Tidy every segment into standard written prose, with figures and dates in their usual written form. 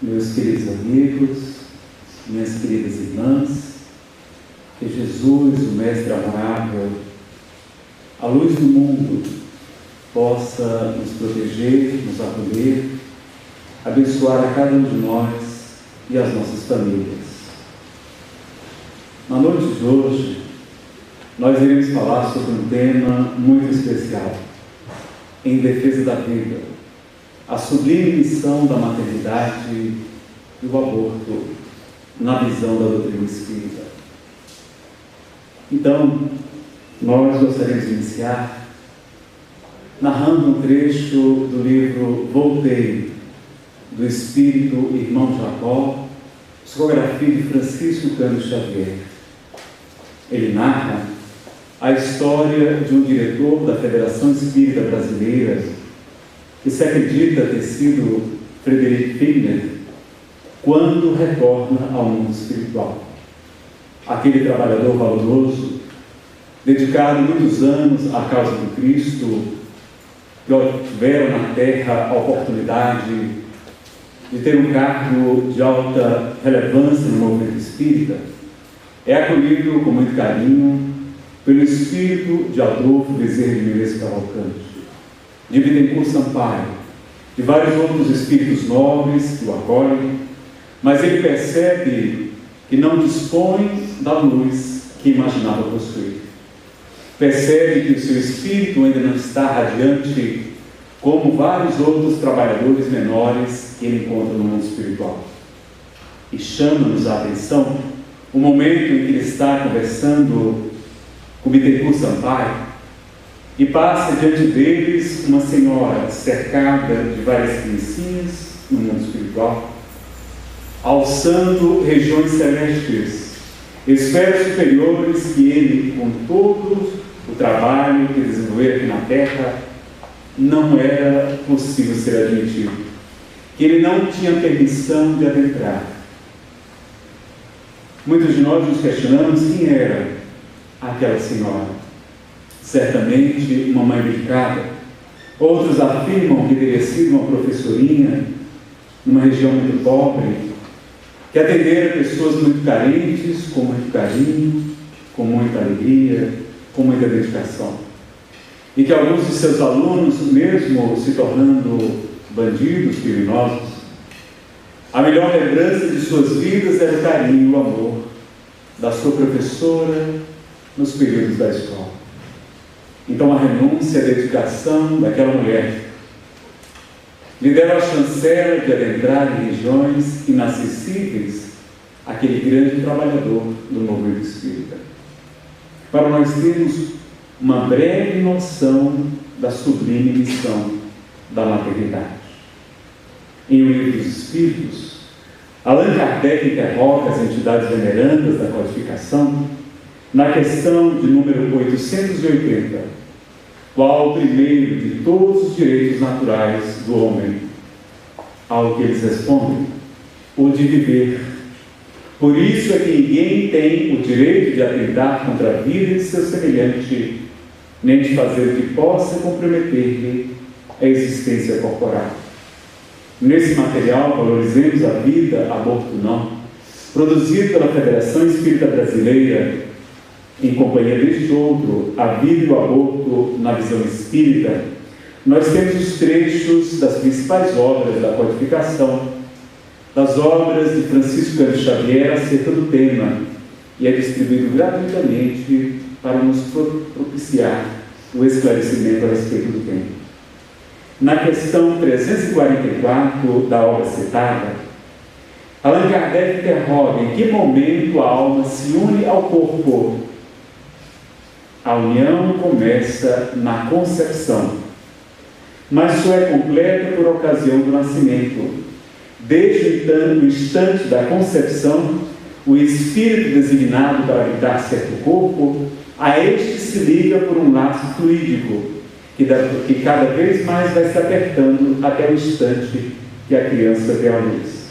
meus queridos amigos, minhas queridas irmãs, que Jesus, o Mestre amável, a luz do mundo, possa nos proteger, nos acolher, abençoar a cada um de nós e as nossas famílias. Na noite de hoje, nós iremos falar sobre um tema muito especial, em defesa da vida, a sublime missão da maternidade e o aborto, na visão da doutrina espírita. Então, nós gostaríamos de iniciar narrando um trecho do livro Voltei, do Espírito Irmão Jacó, psicografia de Francisco Cândido Xavier. Ele narra a história de um diretor da Federação Espírita Brasileira, que se acredita ter sido Frederic Figner, quando retorna ao mundo espiritual. Aquele trabalhador valoroso, dedicado muitos anos à causa do Cristo, que tiveram na Terra a oportunidade de ter um cargo de alta relevância no movimento espírita, é acolhido com muito carinho pelo espírito de Adolfo Bezerra de Menezes Cavalcante, de Bittencourt Sampaio, de vários outros espíritos nobres que o acolhem, mas ele percebe que não dispõe da luz que imaginava possuir. Percebe que o seu espírito ainda não está radiante como vários outros trabalhadores menores que ele encontra no mundo espiritual. E chama-nos a atenção o momento em que ele está conversando com Bittencourt Sampaio e passa diante deles uma senhora cercada de várias criancinhas no mundo espiritual, alçando regiões celestes, esferas superiores que ele, com todo o trabalho que desenvolveu aqui na Terra, não era possível ser admitido, que ele não tinha permissão de adentrar. Muitos de nós nos questionamos quem era aquela senhora. Certamente uma mãe delicada. Outros afirmam que teria sido uma professorinha numa região muito pobre, que atendera pessoas muito carentes, com muito carinho, com muita alegria, com muita dedicação. E que alguns de seus alunos, mesmo se tornando bandidos, criminosos, a melhor lembrança de suas vidas era o carinho e o amor da sua professora nos períodos da escola. Então a renúncia e a dedicação daquela mulher lhe deram a chancela de adentrar em regiões inacessíveis àquele grande trabalhador do movimento espírita. Para nós termos uma breve noção da sublime missão da maternidade. Em O Livro dos Espíritos, Allan Kardec interroga as entidades venerandas da codificação na questão de número 880, qual o primeiro de todos os direitos naturais do homem? Ao que eles respondem: o de viver. Por isso é que ninguém tem o direito de atentar contra a vida de seu semelhante, nem de fazer o que possa comprometer-lhe a existência corporal. Nesse material, valorizemos a vida, aborto não, produzido pela Federação Espírita Brasileira, em companhia deste outro, A Vida e o Aborto na Visão Espírita. Nós temos os trechos das principais obras da codificação, das obras de Francisco Cândido Xavier acerca do tema, e é distribuído gratuitamente para nos propiciar o esclarecimento a respeito do tema. Na questão 344 da obra citada, Allan Kardec interroga em que momento a alma se une ao corpo. A união começa na concepção, mas só é completa por ocasião do nascimento. Desde o instante da concepção, o espírito designado para habitar certo corpo, a este se liga por um laço fluídico, que cada vez mais vai se apertando até o instante que a criança vê a luz.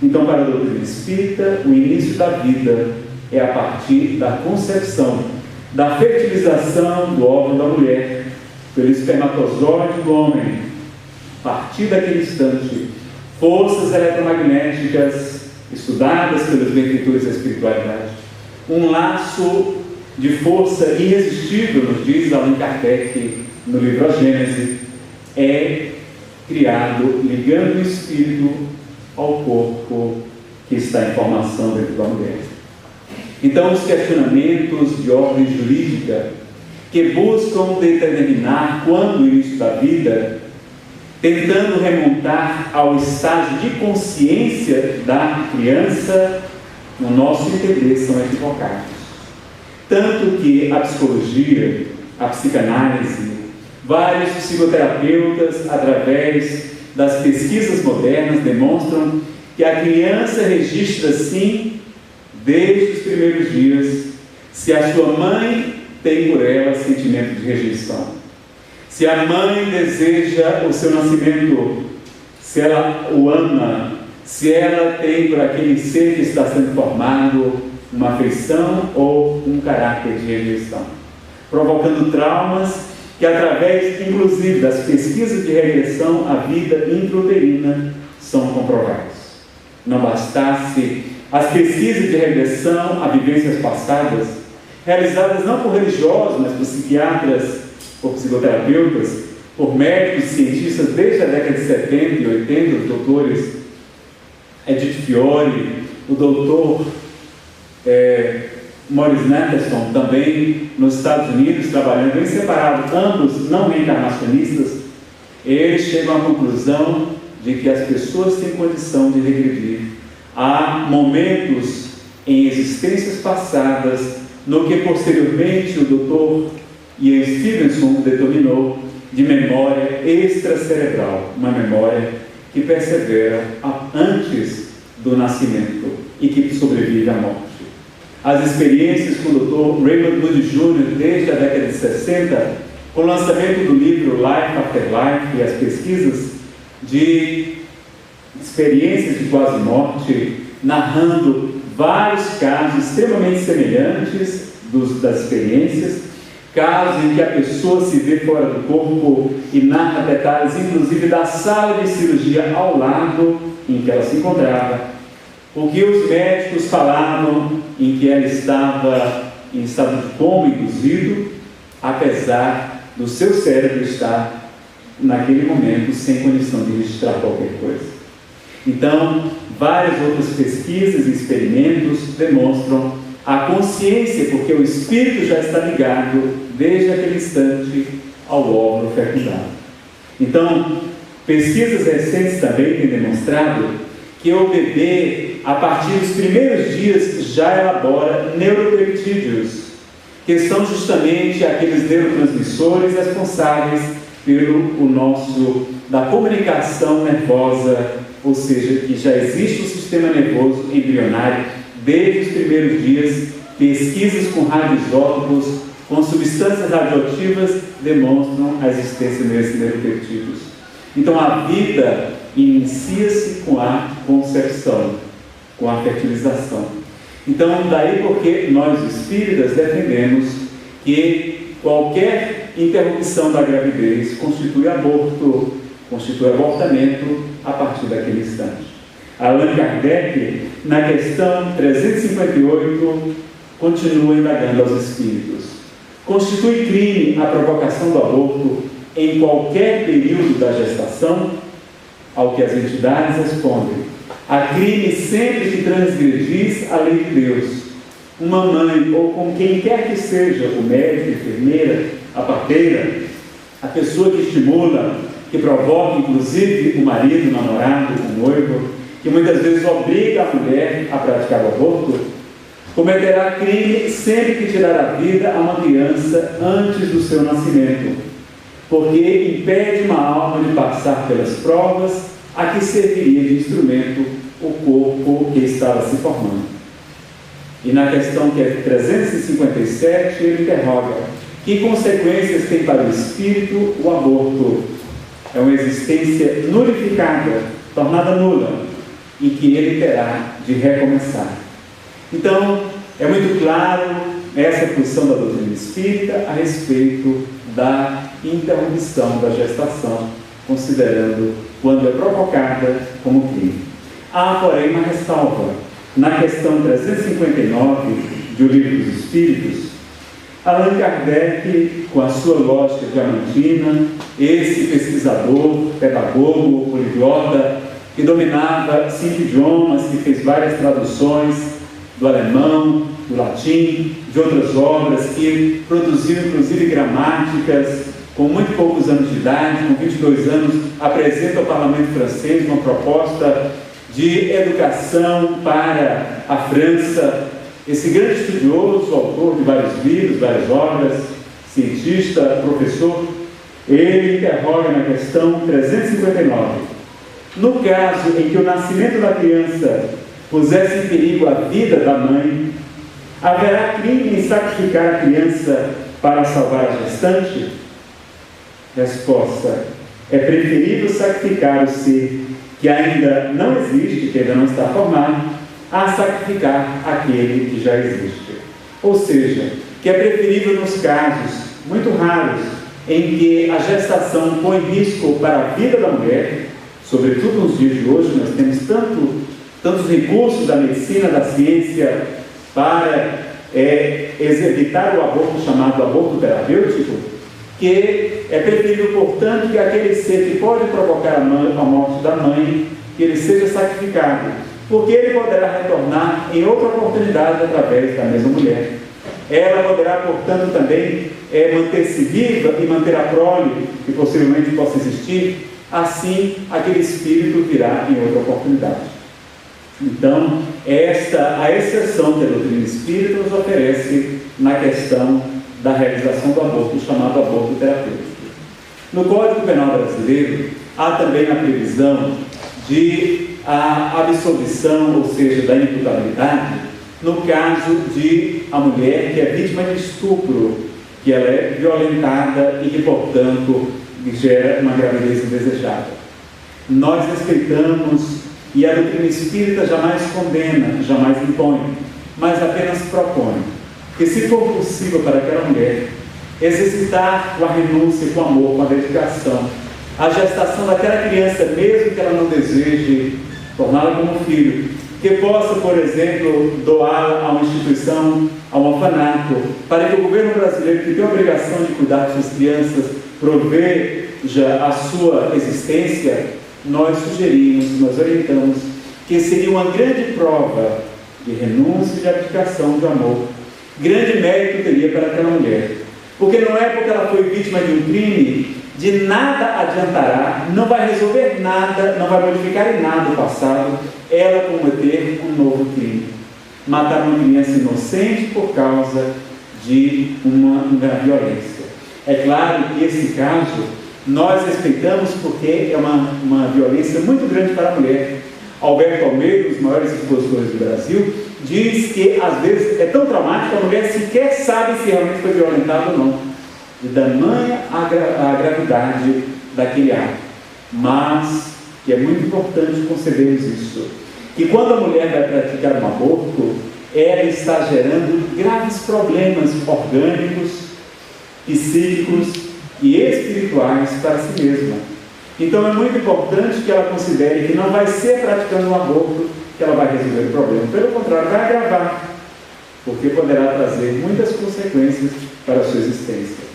Então, para a doutrina espírita, o início da vida é a partir da concepção, da fertilização do óvulo da mulher, pelo espermatozoide do homem. A partir daquele instante, forças eletromagnéticas estudadas pelos benfeitores da espiritualidade, um laço de força irresistível, nos diz Allan Kardec no livro A Gênese, é criado ligando o espírito ao corpo que está em formação dentro da mulher. Então, os questionamentos de ordem jurídica que buscam determinar quando o início da vida, tentando remontar ao estágio de consciência da criança, no nosso entender, são equivocados. Tanto que a psicologia, a psicanálise, vários psicoterapeutas, através das pesquisas modernas, demonstram que a criança registra, sim, desde os primeiros dias, se a sua mãe tem por ela sentimento de rejeição, se a mãe deseja o seu nascimento, se ela o ama, se ela tem por aquele ser que está sendo formado uma afeição ou um caráter de rejeição, provocando traumas que, através, inclusive, das pesquisas de regressão à vida intrauterina, são comprovados. Não bastasse as pesquisas de regressão a vivências passadas, realizadas não por religiosos, mas por psiquiatras, por psicoterapeutas, por médicos e cientistas desde a década de 70 e 80, os doutores Edith Fiore, o doutor Maurice Natterson, também nos Estados Unidos, trabalhando em separado, ambos não reencarnacionistas, eles chegam à conclusão de que as pessoas têm condição de regredir a momentos em existências passadas, no que posteriormente o Dr. Ian Stevenson determinou de memória extracerebral, uma memória que persevera antes do nascimento e que sobrevive à morte. As experiências com o Dr. Raymond Moody Jr. desde a década de 60, com o lançamento do livro Life After Life e as pesquisas de experiências de quase morte, narrando vários casos extremamente semelhantes das experiências, casos em que a pessoa se vê fora do corpo e narra detalhes, inclusive da sala de cirurgia ao lado em que ela se encontrava, o que os médicos falavam em que ela estava em estado de coma induzido, apesar do seu cérebro estar naquele momento sem condição de registrar qualquer coisa. Então, várias outras pesquisas e experimentos demonstram a consciência, porque o espírito já está ligado desde aquele instante ao óvulo fecundado. Então, pesquisas recentes também têm demonstrado que o bebê, a partir dos primeiros dias, já elabora neuropeptídeos, que são justamente aqueles neurotransmissores responsáveis da comunicação nervosa, ou seja, que já existe o sistema nervoso embrionário desde os primeiros dias. Pesquisas com radioisótopos, com substâncias radioativas, demonstram a existência desses neuropeptídeos. Então, a vida inicia-se com a concepção, com a fertilização. Então, daí porque nós espíritas defendemos que qualquer interrupção da gravidez constitui aborto, constitui abortamento a partir daquele instante. Allan Kardec, na questão 358, continua indagando aos espíritos: constitui crime a provocação do aborto em qualquer período da gestação? Ao que as entidades respondem: há crime sempre que transgredis a lei de Deus. Uma mãe, ou com quem quer que seja, o médico, a enfermeira, a parteira, a pessoa que estimula, que provoca inclusive o marido, o namorado, o noivo, que muitas vezes obriga a mulher a praticar o aborto, cometerá crime sempre que tirar a vida a uma criança antes do seu nascimento, porque impede uma alma de passar pelas provas a que serviria de instrumento o corpo que estava se formando. E na questão que é 357, ele interroga: que consequências tem para o espírito o aborto? É uma existência nulificada, tornada nula, em que ele terá de recomeçar. Então, é muito claro essa posição da doutrina espírita a respeito da interrupção da gestação, considerando quando é provocada como crime. Há, porém, uma ressalva. Na questão 359 do Livro dos Espíritos, Allan Kardec, com a sua lógica diamantina, esse pesquisador, pedagogo, poliglota, que dominava 5 idiomas, que fez várias traduções do alemão, do latim, de outras obras, que produziu inclusive gramáticas, com muito poucos anos de idade, com 22 anos, apresenta ao Parlamento francês uma proposta de educação para a França. Esse grande estudioso, autor de vários livros, várias obras, cientista, professor, ele interroga na questão 359. No caso em que o nascimento da criança pusesse em perigo a vida da mãe, haverá crime em sacrificar a criança para salvar a gestante? Resposta: é preferível sacrificar o ser que ainda não existe, que ainda não está formado, a sacrificar aquele que já existe. Ou seja, que é preferível nos casos muito raros em que a gestação põe risco para a vida da mulher, sobretudo nos dias de hoje, nós temos tantos recursos da medicina, da ciência, para evitar o aborto chamado aborto terapêutico, que é preferível, portanto, que aquele ser que pode provocar a morte da mãe, que ele seja sacrificado, porque ele poderá retornar em outra oportunidade através da mesma mulher. Ela poderá, portanto, também manter-se viva e manter a prole, que possivelmente possa existir. Assim, aquele espírito virá em outra oportunidade. Então, a exceção que a doutrina espírita nos oferece na questão da realização do aborto, chamado aborto terapêutico. No Código Penal Brasileiro, há também a previsão de a absolvição, ou seja, da imputabilidade, no caso de a mulher que é vítima de estupro, que ela é violentada e que, portanto, gera uma gravidez indesejada. Nós respeitamos, e a doutrina espírita jamais condena, jamais impõe, mas apenas propõe que, se for possível para aquela mulher exercitar com a renúncia, com o amor, com a dedicação, a gestação daquela criança, mesmo que ela não deseje torná-la como filho, que possa, por exemplo, doá a uma instituição, a um orfanato, para que o governo brasileiro, que tem a obrigação de cuidar de suas crianças, proveja a sua existência, nós sugerimos, nós orientamos, que seria uma grande prova de renúncia e de abdicação de amor. Grande mérito teria para aquela mulher, porque não é porque ela foi vítima de um crime, de nada adiantará, não vai resolver nada, não vai modificar em nada o passado, ela cometer um novo crime. Matar uma criança inocente por causa de uma violência. É claro que esse caso nós respeitamos porque é uma violência muito grande para a mulher. Alberto Almeida, um dos maiores expositores do Brasil, diz que às vezes é tão traumático que a mulher sequer sabe se realmente foi violentada ou não, de tamanha a gravidade daquele ato. Mas que é muito importante concebermos isso, que quando a mulher vai praticar um aborto, ela está gerando graves problemas orgânicos, psíquicos e espirituais para si mesma. Então é muito importante que ela considere que não vai ser praticando um aborto que ela vai resolver o problema. Pelo contrário, vai agravar, porque poderá trazer muitas consequências para a sua existência.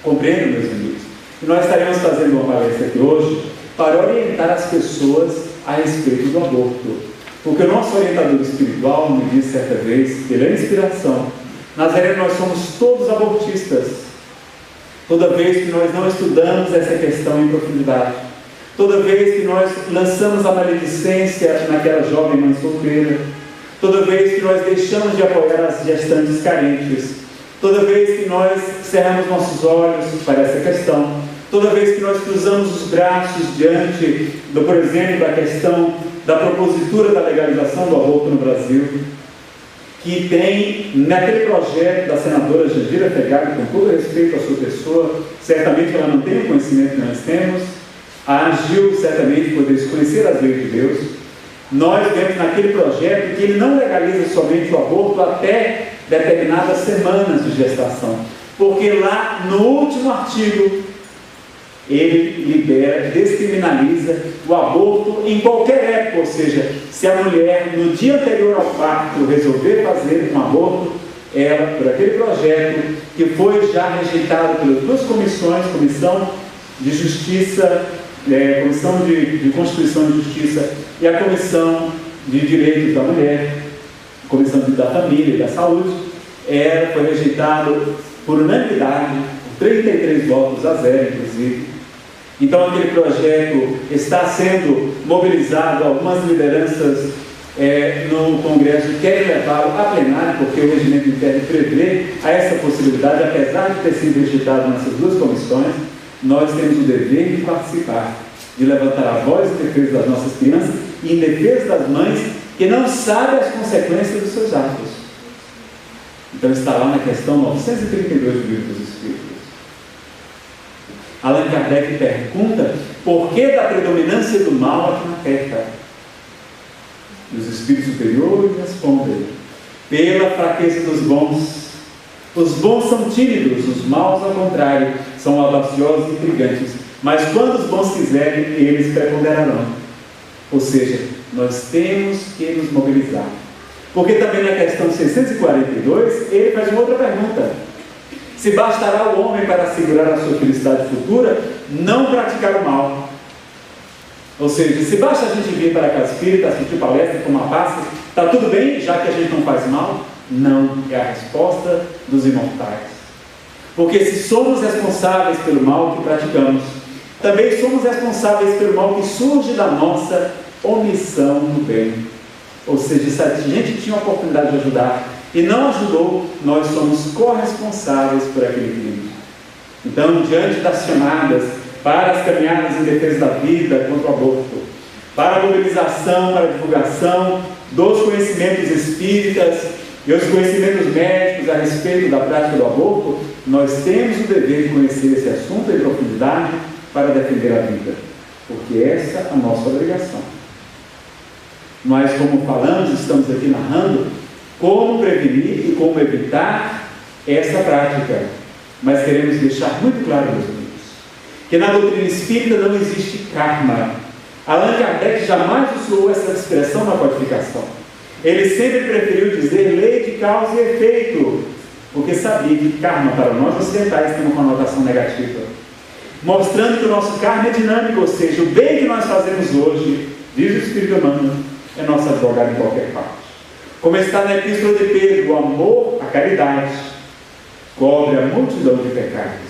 Compreendo, meus amigos? E nós estaremos fazendo uma palestra aqui hoje para orientar as pessoas a respeito do aborto. Porque o nosso orientador espiritual me disse certa vez, que ele é inspiração. Nazareno, nós somos todos abortistas. Toda vez que nós não estudamos essa questão em profundidade, toda vez que nós lançamos a maledicência naquela jovem mãe solteira, toda vez que nós deixamos de apoiar as gestantes carentes, toda vez que nós cerramos nossos olhos para essa questão, toda vez que nós cruzamos os braços diante, por exemplo, da questão da propositura da legalização do aborto no Brasil, que tem naquele projeto da senadora Jandira Fegali, com todo respeito à sua pessoa, certamente ela não tem o conhecimento que nós temos, agiu certamente por desconhecer as leis de Deus. Nós vemos naquele projeto que ele não legaliza somente o aborto até determinadas semanas de gestação, porque lá no último artigo ele libera, descriminaliza o aborto em qualquer época, ou seja, se a mulher no dia anterior ao parto resolver fazer um aborto, ela, por aquele projeto que foi já rejeitado pelas duas comissões, Comissão de Justiça, Comissão de Constituição e Justiça e a Comissão de Direitos da Mulher, Comissão da Família e da Saúde, foi rejeitado por unanimidade, por 33 votos a 0, inclusive. Então, aquele projeto está sendo mobilizado, algumas lideranças no Congresso querem levá-lo a plenário, porque o regimento interno prevê essa possibilidade, apesar de ter sido rejeitado nessas duas comissões. Nós temos o dever de participar, de levantar a voz em defesa das nossas crianças e em defesa das mães que não sabem as consequências dos seus atos. Então está lá na questão 932 do Livro dos Espíritos. Allan Kardec pergunta por que da predominância do mal aqui na Terra. E os espíritos superiores respondem: pela fraqueza dos bons. Os bons são tímidos, os maus, ao contrário, são audaciosos e intrigantes. Mas quando os bons quiserem, eles preponderarão. Ou seja, nós temos que nos mobilizar. Porque também na questão 642, ele faz uma outra pergunta: se bastará o homem para assegurar a sua felicidade futura, não praticar o mal. Ou seja, se basta a gente vir para a casa espírita, assistir palestra, tomar passe, está tudo bem, já que a gente não faz mal? Não, é a resposta dos imortais. Porque se somos responsáveis pelo mal que praticamos, também somos responsáveis pelo mal que surge da nossa omissão do bem. Ou seja, se a gente tinha a oportunidade de ajudar e não ajudou, nós somos corresponsáveis por aquele crime. Então, diante das chamadas para as caminhadas em defesa da vida contra o aborto, para a mobilização, para a divulgação dos conhecimentos espíritas e os conhecimentos médicos a respeito da prática do aborto, nós temos o dever de conhecer esse assunto em profundidade para defender a vida, porque essa é a nossa obrigação. Mas, como falamos, estamos aqui narrando como prevenir e como evitar essa prática. Mas queremos deixar muito claro, meus amigos, que na doutrina espírita não existe karma. Allan Kardec jamais usou essa expressão na codificação. Ele sempre preferiu dizer lei de causa e efeito, porque sabia que karma para nós ocidentais tem uma conotação negativa, mostrando que o nosso karma é dinâmico, ou seja, o bem que nós fazemos hoje, diz o Espírito Emmanuel, é nosso advogado em qualquer parte. Como está na Epístola de Pedro, o amor, a caridade, cobre a multidão de pecados.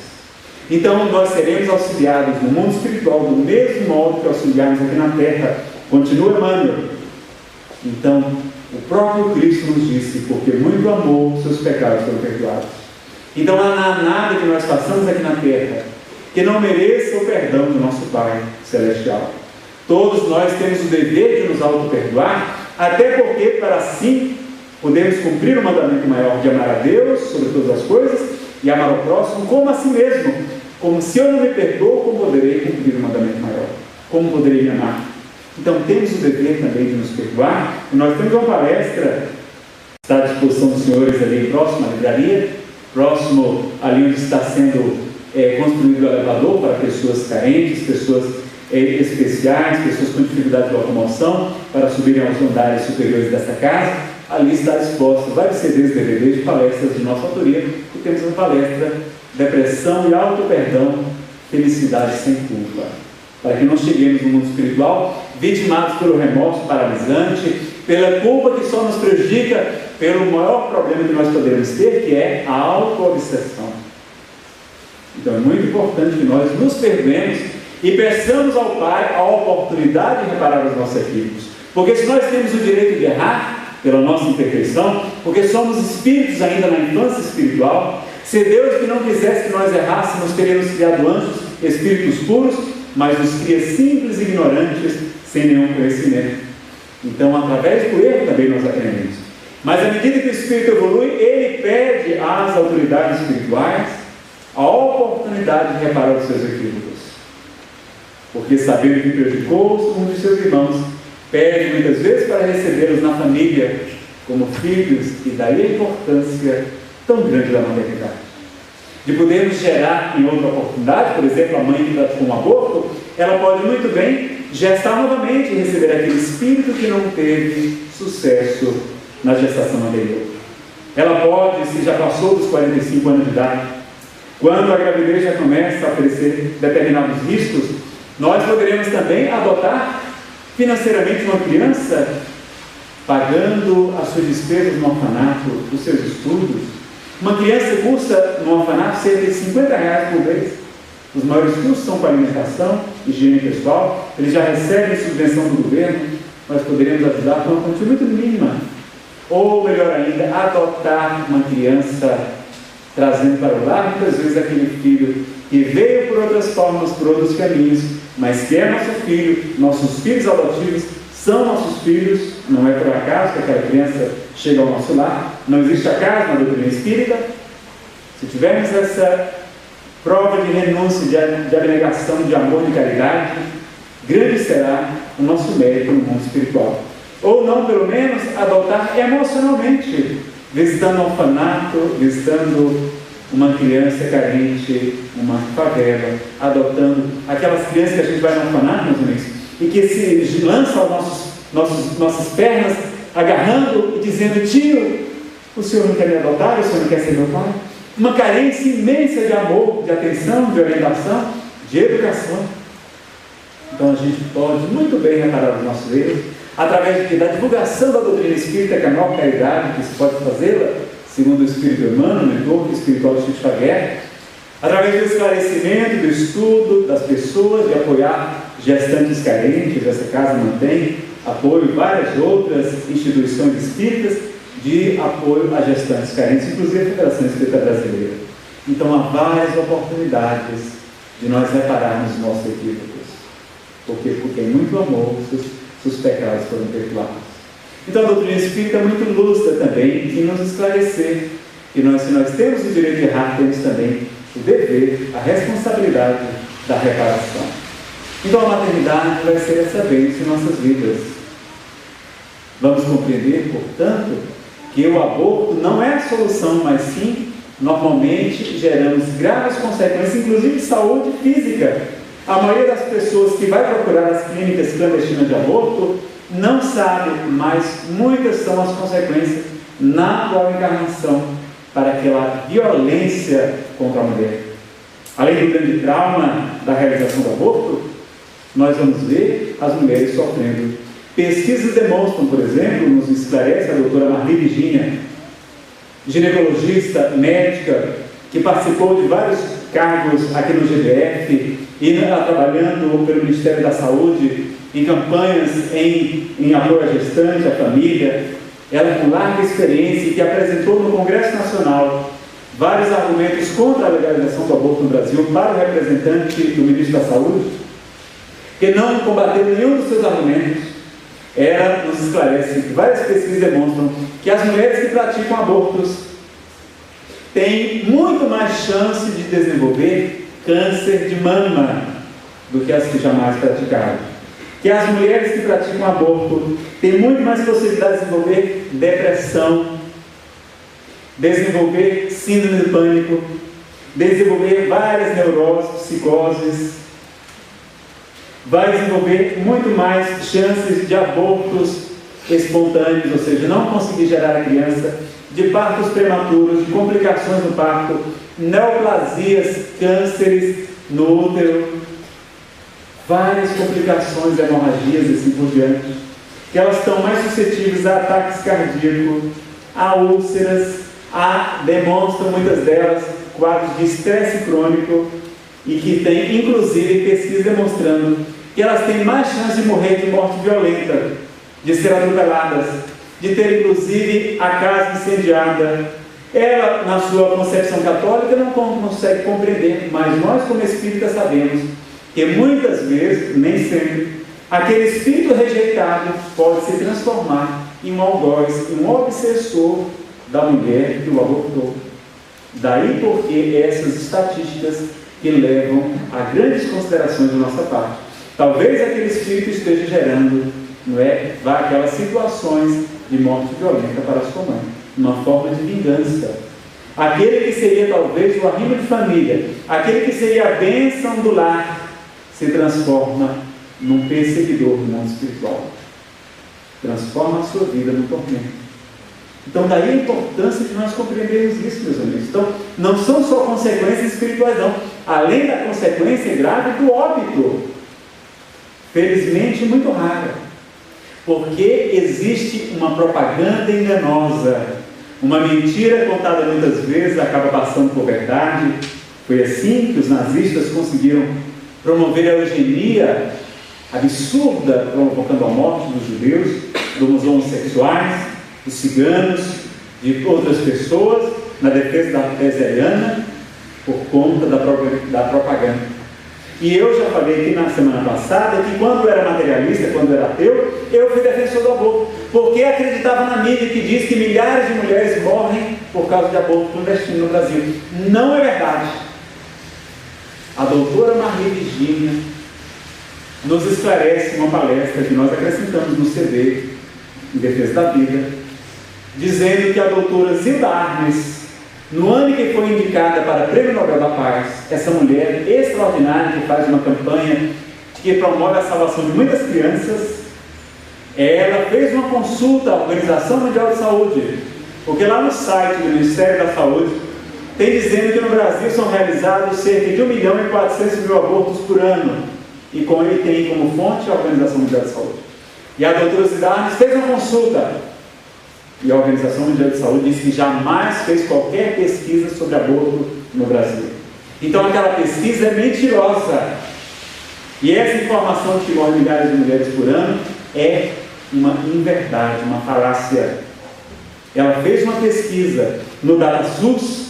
Então nós seremos auxiliados no mundo espiritual do mesmo modo que auxiliamos aqui na terra. Continua Emmanuel. Então, o próprio Cristo nos disse: porque muito amor, seus pecados foram perdoados. Então não há nada que nós façamos aqui na terra que não mereça o perdão do nosso Pai Celestial. Todos nós temos o dever de nos auto-perdoar, até porque, para assim, podemos cumprir o mandamento maior de amar a Deus sobre todas as coisas e amar ao próximo como a si mesmo. Como se eu não me perdoo, como poderei cumprir o mandamento maior? Como poderei me amar? Então, temos o dever também de nos perdoar. E nós temos uma palestra, está à disposição dos senhores ali próximo à livraria, próximo ali onde está sendo construído o elevador para pessoas carentes, pessoas especiais, pessoas com dificuldade de locomoção, para subirem aos andares superiores dessa casa. Ali está disposta vários CDs, DVDs de palestras de nossa autoria, e temos uma palestra Depressão e Auto-Perdão, Felicidade sem Culpa, para que não cheguemos no mundo espiritual vitimados pelo remorso paralisante, pela culpa que só nos prejudica, pelo maior problema que nós podemos ter, que é a auto-obsessão. Então é muito importante que nós nos perdoemos e peçamos ao Pai a oportunidade de reparar os nossos equívocos, porque se nós temos o direito de errar pela nossa imperfeição, porque somos espíritos ainda na infância espiritual, se Deus que não quisesse que nós errássemos, teríamos criado anjos, espíritos puros, mas nos cria simples e ignorantes, sem nenhum conhecimento. Então, através do erro também nós aprendemos. Mas à medida que o espírito evolui, ele pede às autoridades espirituais a oportunidade de reparar os seus equívocos, porque sabendo que prejudicou um de seus irmãos, pede muitas vezes para recebê-los na família como filhos, e daí a importância tão grande da maternidade. de podermos gerar em outra oportunidade, por exemplo, a mãe que praticou um aborto, ela pode muito bem gestar novamente e receber aquele espírito que não teve sucesso na gestação anterior. Ela pode, se já passou dos 45 anos de idade, quando a gravidez já começa a oferecer determinados riscos, nós poderemos também adotar financeiramente uma criança, pagando as suas despesas no orfanato, os seus estudos. Uma criança custa no orfanato cerca de R$50 por mês. Os maiores custos são com alimentação, higiene pessoal, eles já recebem subvenção do governo, nós poderíamos ajudar com uma quantia muito mínima. Ou, melhor ainda, adotar uma criança, trazendo para o lar, muitas vezes, aquele filho que veio por outras formas, por outros caminhos, mas que é nosso filho. Nossos filhos adotivos são nossos filhos, não é por acaso que aquela criança chega ao nosso lar. Não existe acaso na doutrina espírita. Se tivermos essa prova de renúncia, de abnegação, de amor, de caridade, grande será o nosso mérito no mundo espiritual. Ou não, pelo menos, adotar emocionalmente, visitando um orfanato, visitando uma criança carente, uma favela, adotando aquelas crianças que a gente vai no orfanato, meus amigos, e que se lançam às nossas pernas, agarrando e dizendo: tio, o senhor não quer me adotar, o senhor não quer ser meu pai? Uma carência imensa de amor, de atenção, de orientação, de educação. Então a gente pode muito bem reparar os nossos erros, através da divulgação da doutrina espírita, que é a maior caridade que se pode fazê-la, segundo o Espírito Emmanuel, o mentor espiritual de Chico Xavier, através do esclarecimento, do estudo das pessoas, de apoiar gestantes carentes. Essa casa mantém apoio várias outras instituições espíritas de apoio a gestantes carentes, inclusive a Federação Espírita Brasileira. Então há várias oportunidades de nós repararmos os nossos equívocos, porque em muito amor os pecados foram perdoados. Então a doutrina espírita é muito lúcida também em nos esclarecer que se nós temos o direito de errar, temos também o dever, a responsabilidade da reparação. Então a maternidade vai ser essa bênção em nossas vidas. Vamos compreender, portanto, que o aborto não é a solução, mas sim, normalmente, geramos graves consequências, inclusive de saúde física. A maioria das pessoas que vai procurar as clínicas clandestinas de aborto não sabe, mas muitas são as consequências na atual encarnação para aquela violência contra a mulher. Além do grande trauma da realização do aborto, nós vamos ver as mulheres sofrendo. Pesquisas demonstram, por exemplo, nos esclarece a doutora Marli Virginia, ginecologista, médica, que participou de vários cargos aqui no GDF e trabalhando pelo Ministério da Saúde em campanhas em apoio à gestante, à família. Ela com larga experiência e que apresentou no Congresso Nacional vários argumentos contra a legalização do aborto no Brasil para o representante do Ministro da Saúde, que não combateu nenhum dos seus argumentos. Ela nos esclarece que várias pesquisas demonstram que as mulheres que praticam abortos têm muito mais chance de desenvolver câncer de mama do que as que jamais praticaram. Que as mulheres que praticam aborto têm muito mais possibilidade de desenvolver depressão, desenvolver síndrome do pânico, desenvolver várias neuroses, psicoses, vai desenvolver muito mais chances de abortos espontâneos, ou seja, não conseguir gerar a criança, de partos prematuros, de complicações no parto, neoplasias, cânceres no útero, várias complicações, hemorragias e assim por diante, que elas estão mais suscetíveis a ataques cardíacos, a úlceras, demonstram muitas delas quadros de estresse crônico e que tem inclusive pesquisas demonstrando que elas têm mais chance de morrer de morte violenta, de ser atropeladas, de ter inclusive a casa incendiada. Ela, na sua concepção católica, não consegue compreender, mas nós como espíritas sabemos que muitas vezes, nem sempre, aquele espírito rejeitado pode se transformar em um algoz, em um obsessor da mulher que o abortou. Daí porque essas estatísticas que levam a grandes considerações da nossa parte. Talvez aquele espírito esteja gerando, aquelas situações de morte violenta para sua mãe, uma forma de vingança. aquele que seria talvez o arrimo de família, aquele que seria a bênção do lar, se transforma num perseguidor do mundo espiritual. Transforma a sua vida num tormento. Então daí a importância de nós compreendermos isso, meus amigos. Então, não são só consequências espirituais, não. Além da consequência grave do óbito, felizmente muito rara, porque existe uma propaganda enganosa, uma mentira contada muitas vezes acaba passando por verdade. Foi assim que os nazistas conseguiram promover a eugenia absurda, provocando a morte dos judeus, dos homossexuais, dos ciganos, de outras pessoas, na defesa da tese ariana, por conta da propaganda. E eu já falei aqui na semana passada que quando eu era materialista, quando eu era ateu, eu fui defensor do aborto, porque acreditava na mídia que diz que milhares de mulheres morrem por causa de aborto clandestino no Brasil. Não é verdade. A doutora Maria Virgínia nos esclarece uma palestra que nós acrescentamos no CD, em defesa da vida, dizendo que a doutora Zilda Arnes, no ano que foi indicada para o Prêmio Nobel da Paz, essa mulher extraordinária que faz uma campanha que promove a salvação de muitas crianças, ela fez uma consulta à Organização Mundial de Saúde, porque lá no site do Ministério da Saúde tem dizendo que no Brasil são realizados cerca de 1.400.000 abortos por ano, e com ele tem como fonte a Organização Mundial de Saúde. E a doutora Zilda Arnes fez uma consulta, e a Organização Mundial de Saúde disse que jamais fez qualquer pesquisa sobre aborto no Brasil. Então aquela pesquisa é mentirosa. E essa informação de que morrem milhares de mulheres por ano é uma inverdade, uma falácia. Ela fez uma pesquisa no DataSUS,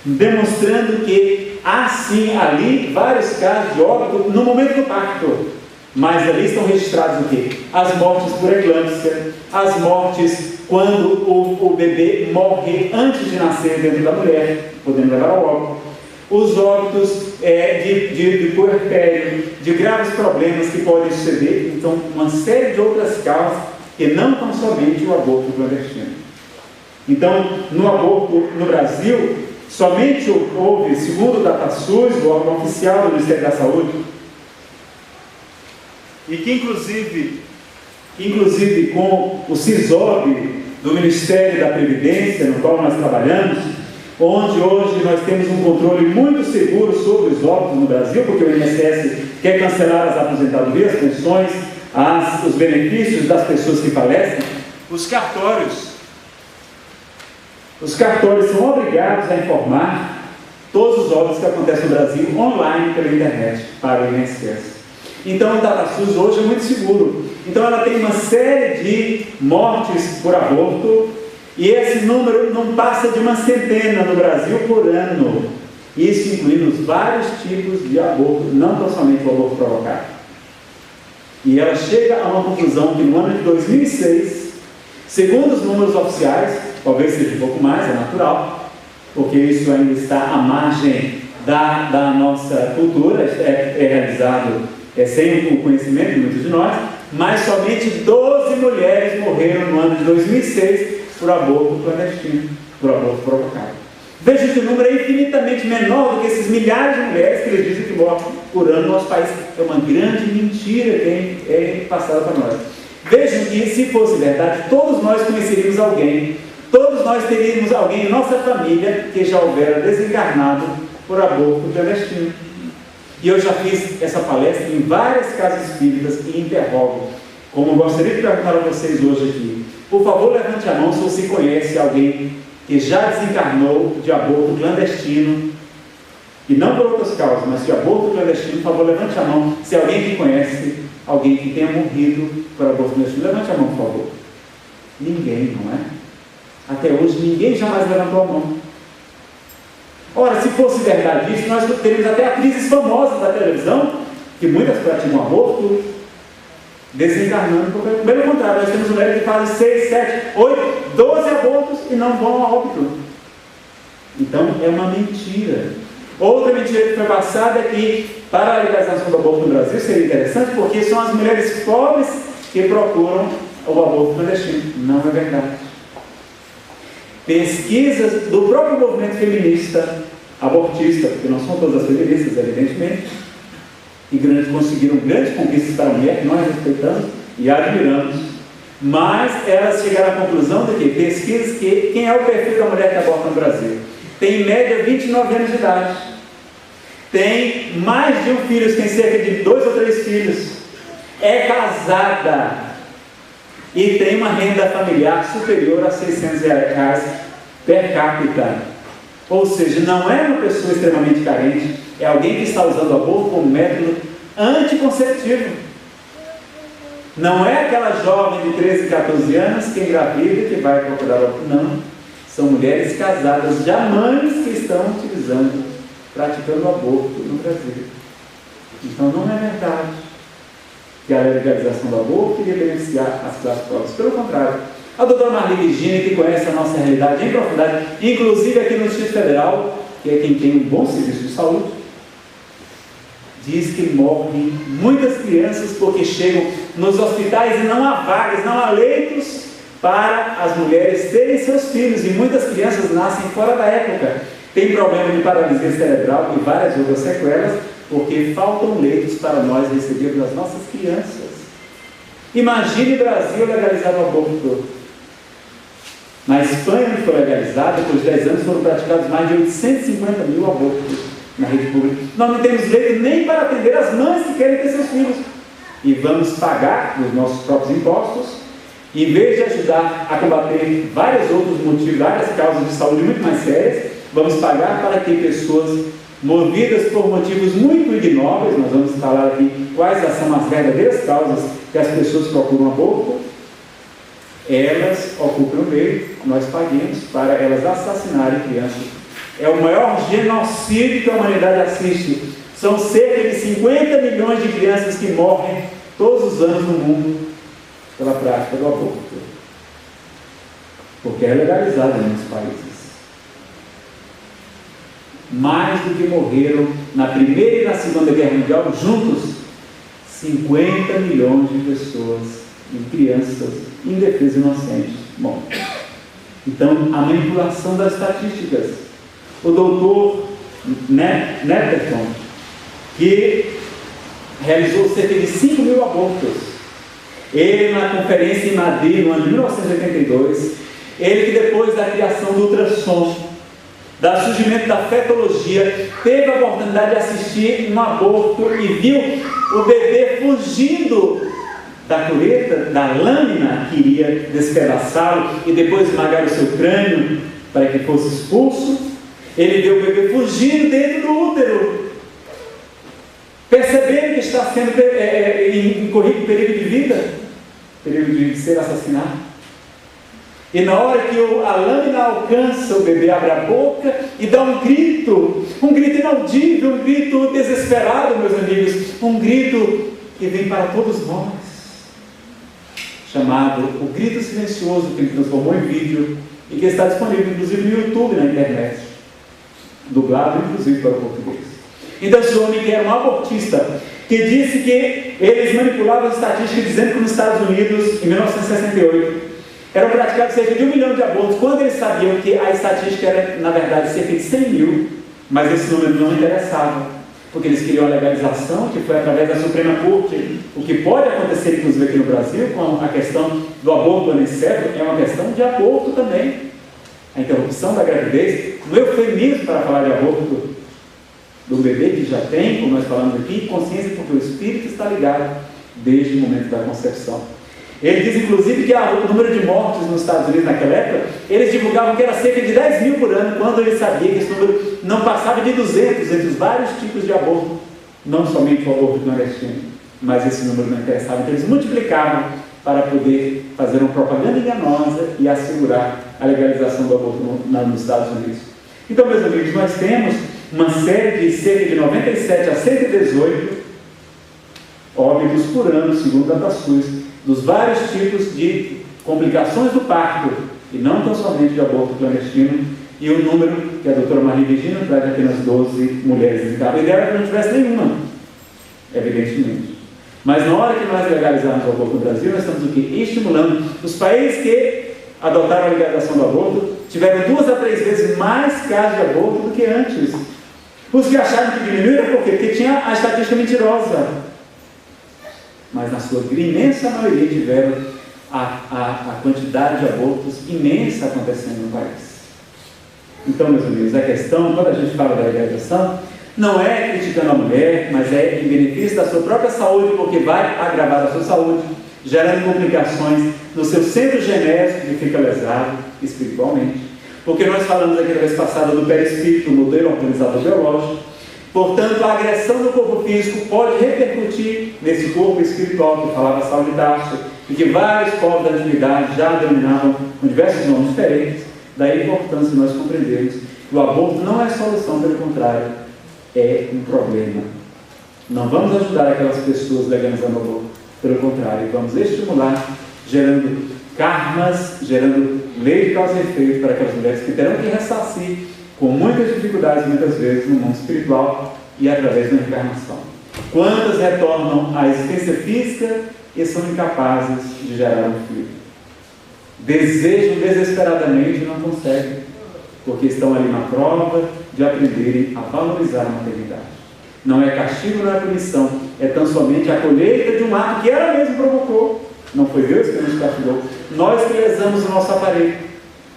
demonstrando que há sim ali vários casos de óbito no momento do parto. Mas ali estão registrados o quê? As mortes por eclâmpsia, as mortes quando o bebê morre antes de nascer dentro da mulher, podendo levar ao óbito, os óbitos de puerpério, de graves problemas que podem suceder, então uma série de outras causas que não tão somente o aborto clandestino. Então, no aborto no Brasil, somente houve, segundo o DataSUS, o órgão oficial do Ministério da Saúde, e que inclusive com o CISOB do Ministério da Previdência, no qual nós trabalhamos, onde hoje nós temos um controle muito seguro sobre os óbitos no Brasil, porque o INSS quer cancelar as aposentadorias, as pensões, os benefícios das pessoas que falecem. Os cartórios são obrigados a informar todos os óbitos que acontecem no Brasil online pela internet para o INSS. Então o DataSUS hoje é muito seguro. Então ela tem uma série de mortes por aborto, e esse número não passa de uma centena no Brasil por ano. Isso incluindo os vários tipos de aborto, não tão somente o aborto provocado. E ela chega a uma conclusão que no ano de 2006, segundo os números oficiais, talvez seja um pouco mais, é natural, porque isso ainda está à margem da nossa cultura, é realizado sem o conhecimento de muitos de nós, mas somente 12 mulheres morreram no ano de 2006 por aborto clandestino, por aborto provocado. Veja que o número é infinitamente menor do que esses milhares de mulheres que eles dizem que morrem por ano no nosso país. É uma grande mentira que é passada para nós. Vejam que, se fosse verdade, todos nós conheceríamos alguém, todos nós teríamos alguém em nossa família que já houvera desencarnado por aborto clandestino. E eu já fiz essa palestra em várias casas espíritas e interrogo, como eu gostaria de perguntar a vocês hoje aqui. Por favor, levante a mão se você conhece alguém que já desencarnou de aborto clandestino, e não por outras causas, mas de aborto clandestino. Por favor, levante a mão se alguém que conhece alguém que tenha morrido por aborto clandestino. Levante a mão, por favor. Ninguém, não é? Até hoje, ninguém jamais levantou a mão. Ora, se fosse verdade isso, nós teríamos até atrizes famosas da televisão, que muitas praticam aborto, desencarnando. Pelo contrário, nós temos mulheres que fazem 6, 7, 8, 12 abortos e não vão a óbito. Então, é uma mentira. Outra mentira que foi passada é que, para a legalização do aborto no Brasil, seria interessante, porque são as mulheres pobres que procuram o aborto clandestino. Não é verdade. pesquisas do próprio movimento feminista, abortista, porque não são todas as feministas, evidentemente, e conseguiram grandes conquistas para a mulher, que nós respeitamos e admiramos, mas elas chegaram à conclusão de que pesquisas que quem é o perfil da mulher que aborta no Brasil? Tem em média 29 anos de idade, tem mais de um filho, tem cerca de 2 ou 3 filhos, é casada e tem uma renda familiar superior a R$600 per capita. Ou seja, não é uma pessoa extremamente carente, é alguém que está usando o aborto como método anticonceptivo. Não é aquela jovem de 13, 14 anos que engravida e que vai procurar o aborto. Não. São mulheres casadas, já mães que estão praticando o aborto no Brasil. Então não é verdade que a legalização do aborto iria beneficiar as classes pobres. Pelo contrário, a doutora Marli Virginia, que conhece a nossa realidade em profundidade, inclusive aqui no Distrito Federal, que é quem tem um bom serviço de saúde, diz que morrem muitas crianças porque chegam nos hospitais e não há vagas, não há leitos para as mulheres terem seus filhos, e muitas crianças nascem fora da época. Tem problema de paralisia cerebral e várias outras sequelas, porque faltam leitos para nós recebermos as nossas crianças. Imagine o Brasil legalizar o aborto. Na Espanha, onde foi legalizado, depois de 10 anos foram praticados mais de 850 mil abortos na rede pública. Nós não temos leito nem para atender as mães que querem ter seus filhos. E vamos pagar dos nossos próprios impostos, em vez de ajudar a combater vários outros motivos, várias causas de saúde muito mais sérias, vamos pagar para que pessoas movidas por motivos muito ignóbeis, nós vamos falar aqui quais são as verdadeiras causas que as pessoas procuram aborto, elas ocupam o meio, nós paguemos para elas assassinarem crianças. É o maior genocídio que a humanidade assiste. São cerca de 50 milhões de crianças que morrem todos os anos no mundo pela prática do aborto, porque é legalizado em muitos países. Mais do que morreram na Primeira e na Segunda Guerra Mundial juntos, 50 milhões de pessoas, de crianças indefesas e inocentes morrem. Então, a manipulação das estatísticas. O doutor Netterton, que realizou cerca de 5 mil abortos, ele, na conferência em Madrid, no ano de 1982, ele que depois da criação do ultrassom, do surgimento da fetologia, teve a oportunidade de assistir um aborto e viu o bebê fugindo da cureta, da lâmina que iria despedaçá-lo e depois esmagar o seu crânio para que fosse expulso. Ele viu o bebê fugindo dentro do útero, percebendo que está sendo incorrido perigo de vida, perigo de ser assassinado. E na hora que a lâmina alcança, o bebê abre a boca e dá um grito inaudível, um grito desesperado, meus amigos, um grito que vem para todos nós, chamado o grito silencioso, que ele transformou em vídeo e que está disponível inclusive no YouTube, na internet, dublado inclusive para o português. Então esse homem, que era um abortista, que disse que eles manipulavam as estatísticas dizendo que nos Estados Unidos, em 1968, eram praticados cerca de 1 milhão de abortos, quando eles sabiam que a estatística era, na verdade, cerca de 100 mil, mas esse número não interessava, porque eles queriam a legalização, que foi através da Suprema Corte. O que pode acontecer, inclusive aqui no Brasil, com a questão do aborto anencefalo, é uma questão de aborto também. A interrupção da gravidez, no eufemismo para falar de aborto do bebê que já tem, como nós falamos aqui, consciência, porque o espírito está ligado desde o momento da concepção. Ele diz, inclusive, que o número de mortes nos Estados Unidos naquela época, eles divulgavam que era cerca de 10 mil por ano, quando ele sabia que esse número não passava de 200, entre os vários tipos de aborto, não somente o aborto clandestino, mas esse número não interessava. Então eles multiplicavam para poder fazer uma propaganda enganosa e assegurar a legalização do aborto nos Estados Unidos. Então, meus amigos, nós temos uma série de cerca de 97 a 118 óbitos por ano, segundo a DataSUS, dos vários tipos de complicações do parto, e não tão somente de aborto clandestino, e o número que a doutora Marli Virginia traz de apenas 12 mulheres visitadas. A ideia era que não tivesse nenhuma, evidentemente. Mas na hora que nós legalizarmos o aborto no Brasil, nós estamos o quê? Estimulando os países que adotaram a legalização do aborto, tiveram 2 a 3 vezes mais casos de aborto do que antes. Os que acharam que diminuiu era por quê? Porque tinha a estatística mentirosa. Mas na sua imensa maioria tiveram a quantidade de abortos imensa acontecendo no país. Então, meus amigos, a questão, quando a gente fala da legalização, não é criticando a mulher, mas é em benefício da sua própria saúde, porque vai agravar a sua saúde, gerando complicações no seu centro genético que fica lesado espiritualmente. Porque nós falamos aqui na vez passada do perispírito, do modelo organizador biológico. Portanto, a agressão do corpo físico pode repercutir nesse corpo espiritual, que falava Saulo de Tarso, e que vários povos da antiguidade já denominavam com diversos nomes diferentes. Daí a importância de nós compreendermos que o aborto não é solução, pelo contrário, é um problema. Não vamos ajudar aquelas pessoas legalizando o aborto, pelo contrário, vamos estimular, gerando karmas, gerando lei de causa e efeito para aquelas mulheres que terão que ressarcir com muitas dificuldades, muitas vezes, no mundo espiritual e através da encarnação. Quantas retornam à existência física e são incapazes de gerar um filho? Desejam desesperadamente e não conseguem, porque estão ali na prova de aprenderem a valorizar a maternidade. Não é castigo, não é punição, é tão somente a colheita de um ato que ela mesma provocou. Não foi Deus que nos castigou, nós que lesamos o nosso aparelho,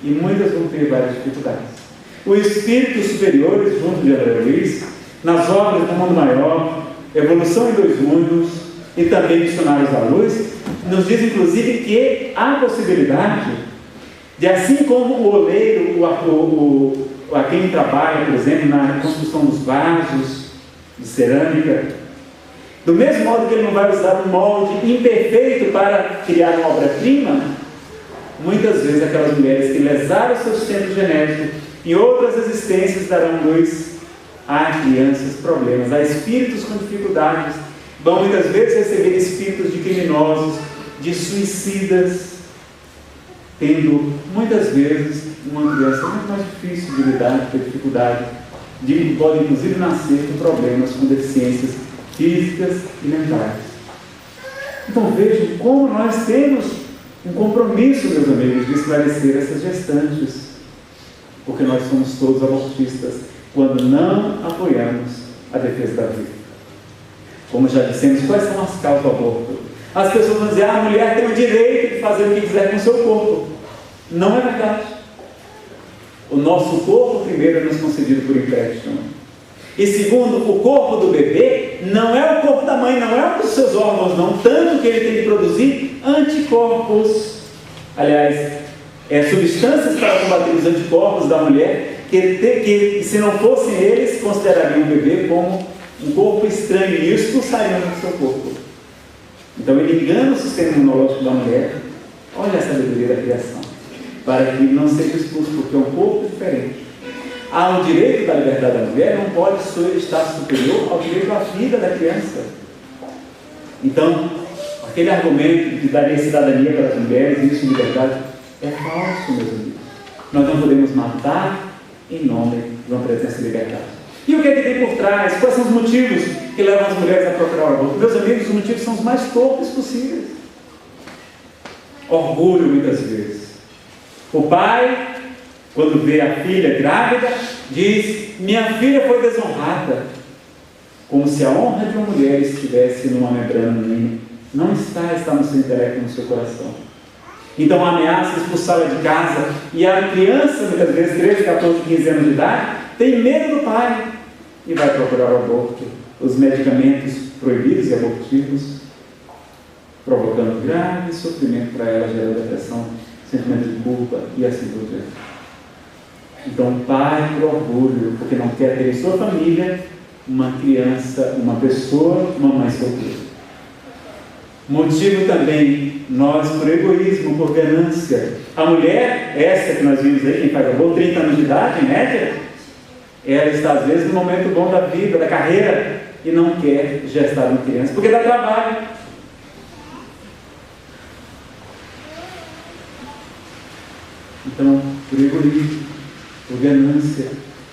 e muitas vão ter várias dificuldades. Os espíritos superiores, junto de André Luiz, nas obras do Mundo Maior, Evolução em 2 Mundos e também Missionários da Luz, nos diz inclusive que há possibilidade de, assim como o oleiro, a quem trabalha, por exemplo, na construção dos vasos de cerâmica, do mesmo modo que ele não vai usar um molde imperfeito para criar uma obra-prima, muitas vezes aquelas mulheres que lesaram seu centro genético em outras existências darão luz a crianças, problemas, a espíritos com dificuldades, vão muitas vezes receber espíritos de criminosos, de suicidas, tendo muitas vezes uma criança muito mais difícil de lidar, ter dificuldade, pode inclusive nascer com problemas, com deficiências físicas e mentais. Então vejam como nós temos um compromisso, meus amigos, de esclarecer essas gestantes, porque nós somos todos abortistas quando não apoiamos a defesa da vida. Como já dissemos, quais são as causas do aborto? As pessoas vão dizer, a mulher tem o direito de fazer o que quiser com o seu corpo. Não é verdade. O nosso corpo, primeiro, é nos concedido por empréstimo. E segundo, o corpo do bebê não é o corpo da mãe, não é um dos seus órgãos, não, tanto que ele tem que produzir anticorpos. Aliás, substâncias para combater os anticorpos da mulher, que se não fossem eles, considerariam o bebê como um corpo estranho e expulsariam do seu corpo. Então ele engana o sistema imunológico da mulher. Olha a sabedoria da criação, para que não seja expulso, porque é um corpo diferente. Há o direito da liberdade da mulher, não pode estar superior ao direito à vida da criança. Então, aquele argumento de daria cidadania para as mulheres e isso liberdade é falso, meus amigos. Nós não podemos matar em nome de uma presença de liberdade. E o que é que tem por trás? Quais são os motivos que levam as mulheres a procurar o aborto? Meus amigos, os motivos são os mais torpes possíveis. Orgulho, muitas vezes. O pai, quando vê a filha grávida, diz, minha filha foi desonrada, como se a honra de uma mulher estivesse numa membrana menina. Não está no seu intelecto, no seu coração. Então ameaça expulsá-la de casa, e a criança, muitas vezes 13, 14, 15 anos de idade, tem medo do pai e vai procurar o aborto, os medicamentos proibidos e abortivos, provocando grave sofrimento para ela, gerando depressão, sentimento de culpa e assim por diante. Então, pai por orgulho, porque não quer ter em sua família uma criança, uma pessoa, uma mãe solteira. Motivo também, nós por egoísmo, por ganância. A mulher, essa que nós vimos aí, quem faz aborto, 30 anos de idade, em média, ela está às vezes no momento bom da vida, da carreira, e não quer gestar uma criança, porque dá trabalho. Então, por egoísmo, por ganância,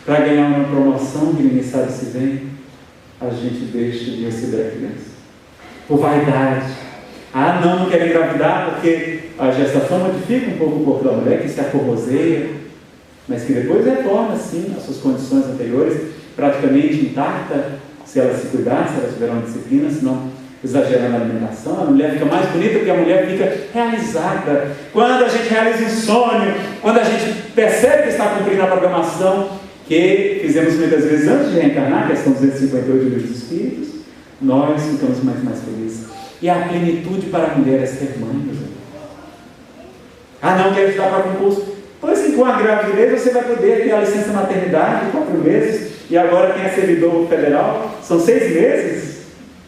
para ganhar uma promoção que ninguém sabe se vem, a gente deixa de receber a criança. Por vaidade. Não quero engravidar porque a gestação modifica um pouco o corpo da mulher, que se aforroseia. mas que depois retorna, sim, às suas condições anteriores, praticamente intacta, se ela se cuidar, se ela tiver uma disciplina, se não exagera na alimentação. A mulher fica mais bonita porque a mulher fica realizada. Quando a gente realiza um sonho, quando a gente percebe que está cumprindo a programação que fizemos muitas vezes antes de reencarnar, que são 258 do Livro dos Espíritos, nós ficamos mais felizes. E a plenitude para a mulher é ser mãe, meus amigos. Ah, não, quero estudar para concurso. Pois sim, com a gravidez você vai poder ter a licença maternidade de 4 meses, e agora quem é servidor federal, são 6 meses.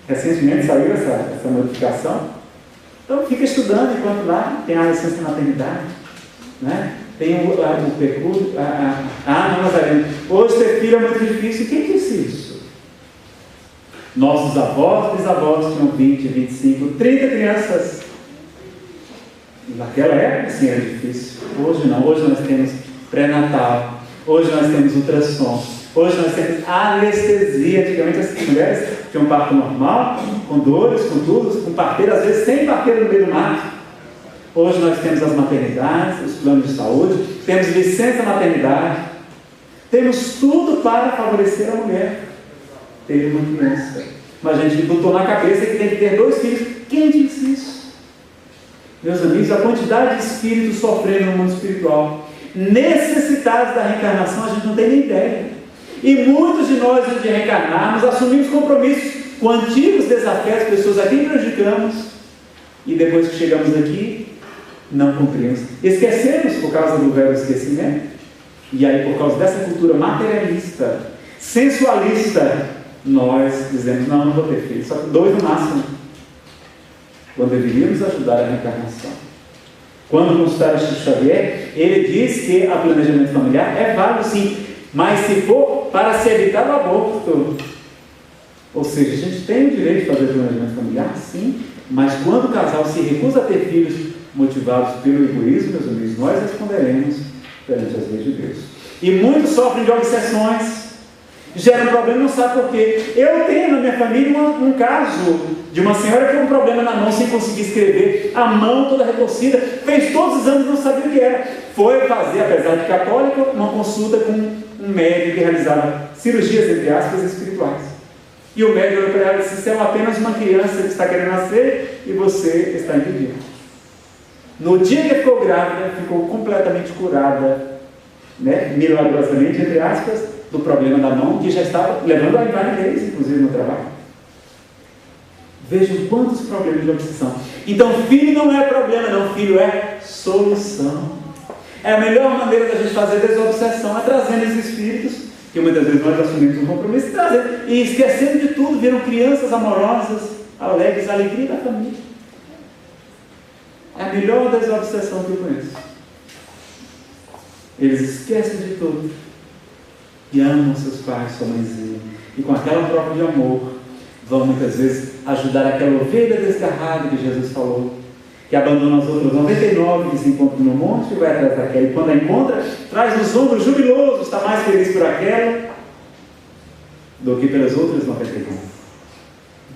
Recentemente saiu essa modificação. Então fica estudando enquanto lá tem a licença maternidade, né? Tem o pecúlio. Não, Nazareno, hoje ter filho é muito difícil. Quem disse isso? Nossos avós, bisavós tinham 20, 25, 30 crianças. Naquela época sim era difícil. Hoje não, hoje nós temos pré-natal, hoje nós temos ultrassom, hoje nós temos anestesia. Antigamente as mulheres tinham um parto normal, com dores, com tudo, com parteiro, às vezes sem parteiro no meio do mato. Hoje nós temos as maternidades, os planos de saúde, temos licença maternidade, temos tudo para favorecer a mulher ter uma criança. Mas a gente botou na cabeça que tem que ter 2 filhos. Quem disse isso? Meus amigos, a quantidade de espíritos sofrendo no mundo espiritual, necessitados da reencarnação, a gente não tem nem ideia. E muitos de nós, antes de reencarnarmos, assumimos compromissos com antigos desafetos, pessoas a quem prejudicamos, e depois que chegamos aqui, não cumprimos. Esquecemos por causa do velho esquecimento, e aí por causa dessa cultura materialista, sensualista, nós dizemos, não vou ter filho, só 2 no máximo. Quando deveríamos ajudar a reencarnação. Quando consultar Chico Xavier, ele diz que o planejamento familiar é válido sim, mas se for para se evitar o aborto. Ou seja, a gente tem o direito de fazer planejamento familiar, sim, mas quando o casal se recusa a ter filhos motivados pelo egoísmo, meus amigos, nós responderemos perante as leis de Deus. E muitos sofrem de obsessões, geram problema, não sabe por quê. Eu tenho na minha família um caso de uma senhora que teve um problema na mão, sem conseguir escrever, a mão toda retorcida, fez todos os exames e não sabia o que era. Foi fazer, apesar de católica, uma consulta com um médico que realizava cirurgias, entre aspas, espirituais. E o médico olhou para ela e disse: "Você é apenas uma criança que está querendo nascer e você está impedido." No dia que ficou grávida, ficou completamente curada, né, milagrosamente, entre aspas, do problema da mão, que já estava levando a invalidez, inclusive, no trabalho. Vejam quantos problemas de obsessão. Então, filho não é problema, não. Filho é solução. É a melhor maneira da gente fazer desobsessão, é trazendo esses espíritos, que muitas vezes nós assumimos um compromisso, e esquecendo de tudo, viram crianças amorosas, alegres, a alegria da família. É a melhor desobsessão que eu conheço. Eles esquecem de tudo e amam seus pais, sua mãezinha, e com aquela prova de amor vão muitas vezes ajudar aquela ovelha desgarrada que Jesus falou, que abandona as outras 99 que se encontram no monte e vai atrás daquela, e quando a encontra, traz nos ombros jubiloso, está mais feliz por aquela do que pelas outras 99.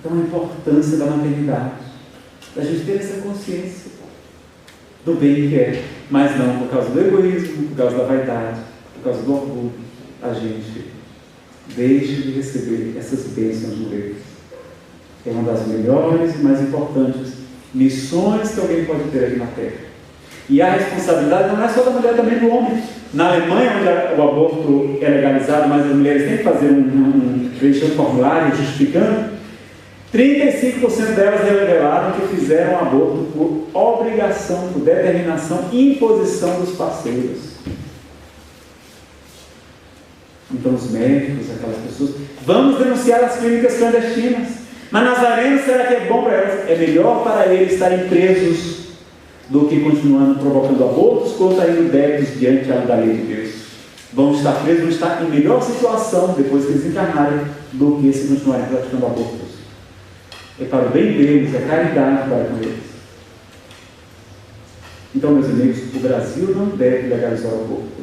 Então a importância da maternidade, da gente ter essa consciência do bem que é, mas não por causa do egoísmo, por causa da vaidade, por causa do orgulho, a gente deixe de receber essas bênçãos de Deus. É uma das melhores e mais importantes missões que alguém pode ter aqui na Terra. E a responsabilidade não é só da mulher, também do homem. Na Alemanha, onde o aborto é legalizado, mas as mulheres têm que fazer preencher um formulário justificando, 35% delas revelaram que fizeram aborto por obrigação, por determinação e imposição dos parceiros. Então os médicos, aquelas pessoas, vamos denunciar as clínicas clandestinas. Mas Nazareno, será que é bom para elas? É melhor para eles estarem presos do que continuando provocando abortos, contraindo débitos diante da lei de Deus. Vão estar presos, vão estar em melhor situação depois que eles encarnarem do que se continuarem praticando abortos. É para o bem deles, é caridade para com eles. Então, meus amigos, o Brasil não deve legalizar o aborto.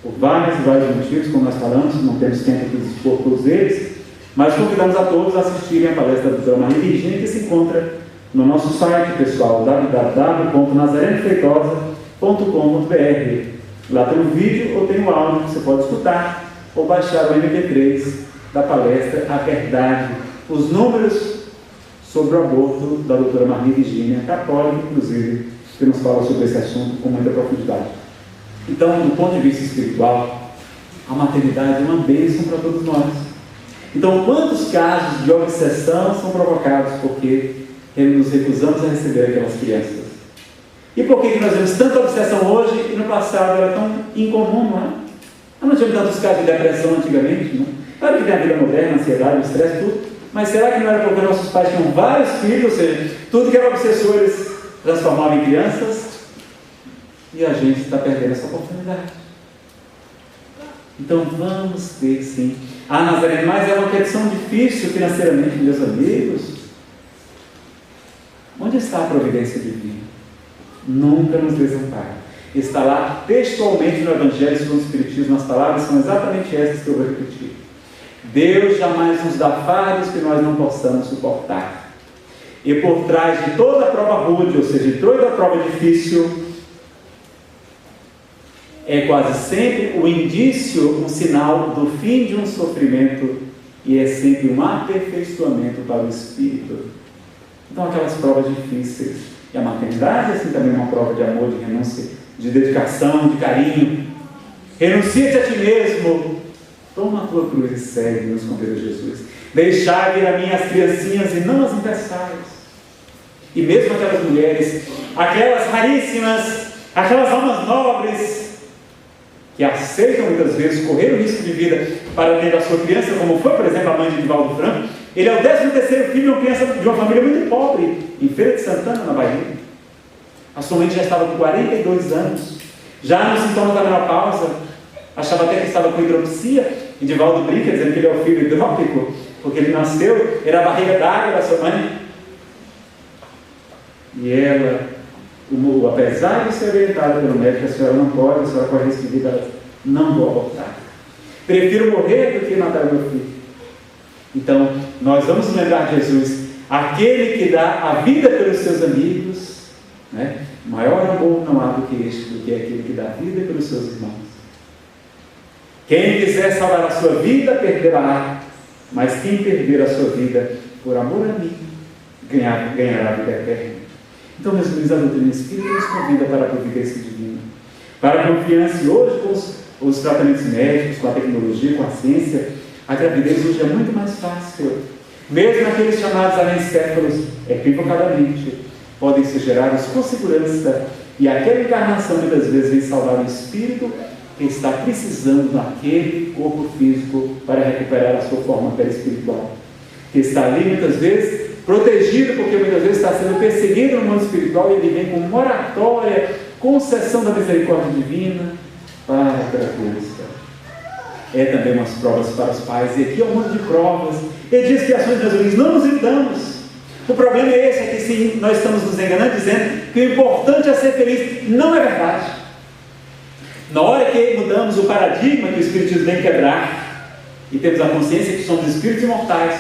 Por vários motivos, como nós falamos, não temos tempo de expor todos eles, mas convidamos a todos a assistirem a palestra da doutora Maria Virgínia, que se encontra no nosso site pessoal, www.nazarenofeitosa.com.br. Lá tem um vídeo ou tem um áudio que você pode escutar ou baixar o MP3 da palestra A Verdade, os números sobre o aborto da doutora Maria Virgínia, católica, inclusive, que nos fala sobre esse assunto com muita profundidade. Então, do ponto de vista espiritual, a maternidade é uma bênção para todos nós. Então, quantos casos de obsessão são provocados porque nos recusamos a receber aquelas crianças? E por que nós vemos tanta obsessão hoje e no passado era tão incomum, não é? Nós não tínhamos tantos casos de depressão antigamente, não é? Claro que tem a vida moderna, a ansiedade, o estresse, tudo, mas será que não era porque nossos pais tinham vários filhos, ou seja, tudo que era obsessor eles transformavam em crianças? E a gente está perdendo essa oportunidade. Então vamos ter sim. Nazaré, mas é uma questão difícil financeiramente, meus amigos. Onde está a providência divina? Nunca nos desampara. Está lá textualmente no Evangelho segundo o Espiritismo, as palavras são exatamente essas que eu vou repetir. Deus jamais nos dá fardos que nós não possamos suportar. E por trás de toda a prova rude, ou seja, de toda a prova difícil, é quase sempre o indício, um sinal do fim de um sofrimento, e é sempre um aperfeiçoamento para o espírito. Então, aquelas provas difíceis, e a maternidade, assim, também é uma prova de amor, de renúncia, de dedicação, de carinho. Renuncia-te a ti mesmo, toma a tua cruz e segue-nos, convida Jesus. Deixai vir a mim as criancinhas e não as impeçais. E mesmo aquelas mulheres, aquelas raríssimas, aquelas almas nobres, que aceitam muitas vezes correr o risco de vida para ter a sua criança, como foi, por exemplo, a mãe de Divaldo Franco. Ele é o 13º filho de uma criança de uma família muito pobre, em Feira de Santana, na Bahia. A sua mãe já estava com 42 anos, já nos sintomas da menopausa, achava até que estava com hidropsia, e Divaldo brinca dizendo que ele é o filho hidrópico, porque ele nasceu, era a barriga d'água da sua mãe. E ela, apesar de ser orientada pelo médico, a senhora não pode, a senhora corre risco de vida, ela, não vou abortar. Prefiro morrer do que matar meu filho. Então, nós vamos lembrar de Jesus, aquele que dá a vida pelos seus amigos, né? Maior amor não há do que este, do que aquele que dá a vida pelos seus irmãos. Quem quiser salvar a sua vida, perderá, mas quem perder a sua vida por amor a mim, ganhará a vida eterna. Então, meus amigos, a doutrina espírita nos convida para a providência divina, para a confiança. E hoje, com os tratamentos médicos, com a tecnologia, com a ciência, a gravidez hoje é muito mais fácil. Mesmo aqueles chamados anencéfalos, equivocadamente, podem ser gerados com segurança, e aquela encarnação muitas vezes vem salvar o espírito que está precisando daquele corpo físico para recuperar a sua forma perispiritual, que está ali muitas vezes protegido, porque muitas vezes está sendo perseguido no mundo espiritual, e ele vem com moratória, concessão da misericórdia divina para a criança. É também umas provas para os pais, e aqui é um mundo de provas e de expiações, meus amigos. Não nos iludamos. O problema é esse, é que se nós estamos nos enganando dizendo que o importante é ser feliz, não é verdade. Na hora que mudamos o paradigma que o Espiritismo vem quebrar e temos a consciência que somos espíritos imortais,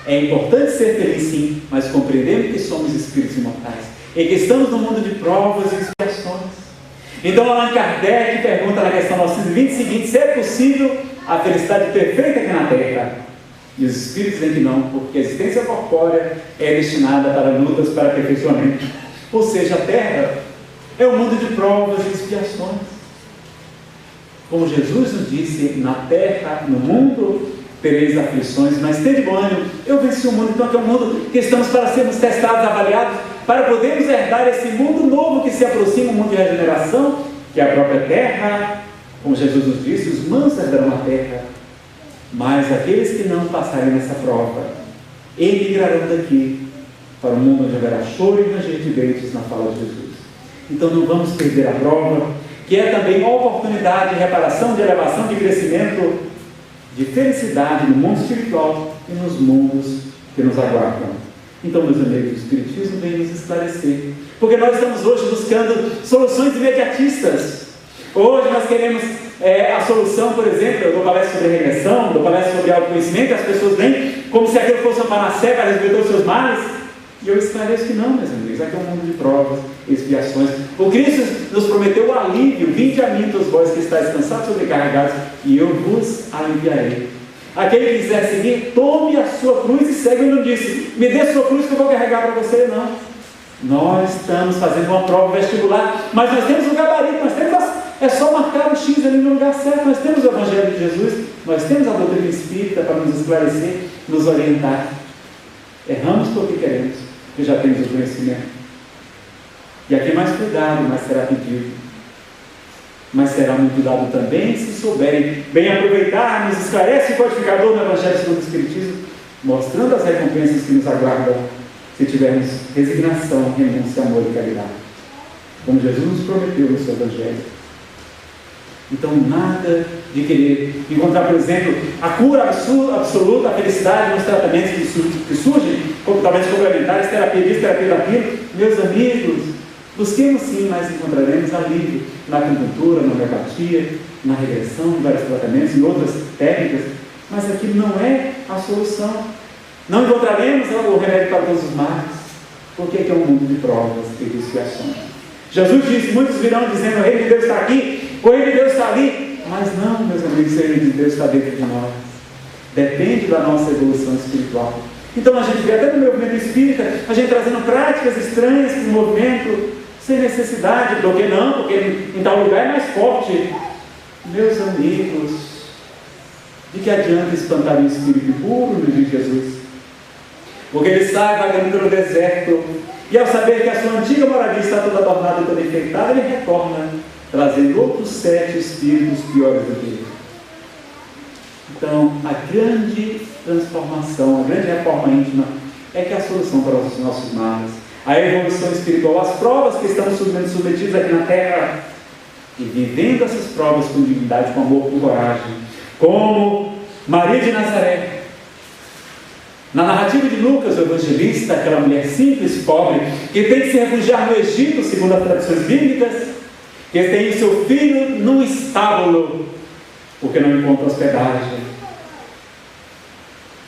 é importante ser feliz sim, mas compreendemos que somos espíritos imortais e que estamos no mundo de provas e expiações. Então Allan Kardec pergunta na questão 920 seguinte, se é possível a felicidade perfeita aqui na Terra. E os espíritos dizem que não, porque a existência corpórea é destinada para lutas, para aperfeiçoamento. Ou seja, a Terra é um mundo de provas e expiações. Como Jesus nos disse, na Terra, no mundo, tereis aflições, mas tende bom ânimo, eu venci o mundo. Então aqui é um mundo que estamos para sermos testados, avaliados, para podermos herdar esse mundo novo que se aproxima, um mundo de regeneração, que é a própria Terra. Como Jesus nos disse, os mansos herdarão a Terra, mas aqueles que não passarem nessa prova, emigrarão daqui para um mundo onde haverá choro e ranger de dentes, na fala de Jesus. Então não vamos perder a prova, que é também uma oportunidade de reparação, de elevação, de crescimento, de felicidade no mundo espiritual e nos mundos que nos aguardam. Então, meus amigos, o Espiritismo vem nos esclarecer, porque nós estamos hoje buscando soluções imediatistas. Hoje nós queremos a solução, por exemplo, eu dou palestra sobre regressão, dou palestra sobre autoconhecimento, e as pessoas vêm como se aquilo fosse uma panacea para resolver todos os seus males, e eu esclareço que não, meus amigos, aqui é um mundo de provas, expiações. O Cristo nos prometeu o alívio, vinde a mim, todos vós que estáis cansados e sobrecarregados, e eu vos aliviarei. Aquele que quiser seguir, tome a sua cruz e segue. Ele não disse, me dê a sua cruz que eu vou carregar para você, não. Nós estamos fazendo uma prova vestibular, mas nós temos um gabarito, é só marcar o X ali no lugar certo. Nós temos o Evangelho de Jesus, nós temos a doutrina espírita para nos esclarecer, nos orientar. Erramos porque queremos, porque já temos o conhecimento. E aqui mais cuidado, mais será pedido. Mas será muito dado também se souberem bem aproveitar. Nos esclarece o codificador no Evangelho segundo o Espiritismo, mostrando as recompensas que nos aguardam se tivermos resignação, renúncia, amor e caridade, como Jesus nos prometeu no seu Evangelho. Então, nada de querer encontrar, por exemplo, a cura absoluta, a felicidade nos tratamentos que surgem, como tratamentos complementares, terapia disso, terapia daquilo. Meus amigos, busquemos sim, mas encontraremos alívio na acupuntura, na homeopatia, na regressão, em vários tratamentos, em outras técnicas, mas aquilo não é a solução. Não encontraremos o remédio para todos os males, porque aqui é um mundo de provas e de expiações. Jesus disse, muitos virão dizendo, o reino de Deus está aqui, o reino de Deus está ali, mas não, meus amigos, o reino de Deus está dentro de nós. Depende da nossa evolução espiritual. Então a gente vê até no movimento espírita, a gente trazendo práticas estranhas para o movimento, sem necessidade, porque não, porque em tal lugar é mais forte. Meus amigos, de que adianta espantar um espírito puro no dia de Jesus? Porque ele sai vagando pelo deserto, e ao saber que a sua antiga moradia está toda adornada e toda enfeitada, ele retorna, trazendo outros 7 espíritos piores do que ele. Então, a grande transformação, a grande reforma íntima, é que é a solução para os nossos males. A evolução espiritual, as provas que estamos submetidos aqui na Terra, e vivendo essas provas com dignidade, com amor, com coragem, como Maria de Nazaré. Na narrativa de Lucas, o evangelista, aquela mulher simples, pobre, que tem que se refugiar no Egito, segundo as tradições bíblicas, que tem o seu filho num estábulo, porque não encontra hospedagem.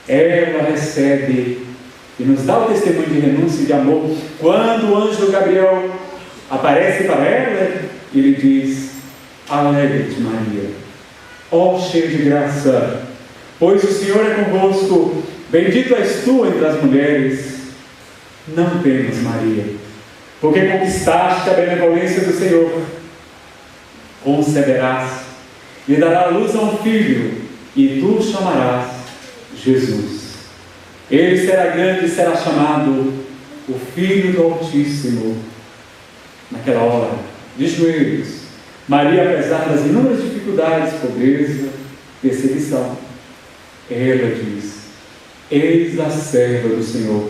Ela recebe e nos dá o testemunho de renúncia e de amor. Quando o anjo Gabriel aparece para ela, ele diz, alegre-te, Maria, ó cheia de graça, pois o Senhor é convosco, bendito és tu entre as mulheres. Não temas, Maria, porque conquistaste a benevolência do Senhor. Conceberás e dará luz a um filho, e tu o chamarás Jesus. Ele será grande e será chamado o Filho do Altíssimo. Naquela hora, de joelhos, Maria, apesar das inúmeras dificuldades, pobreza, perseguição, ela diz, eis a serva do Senhor,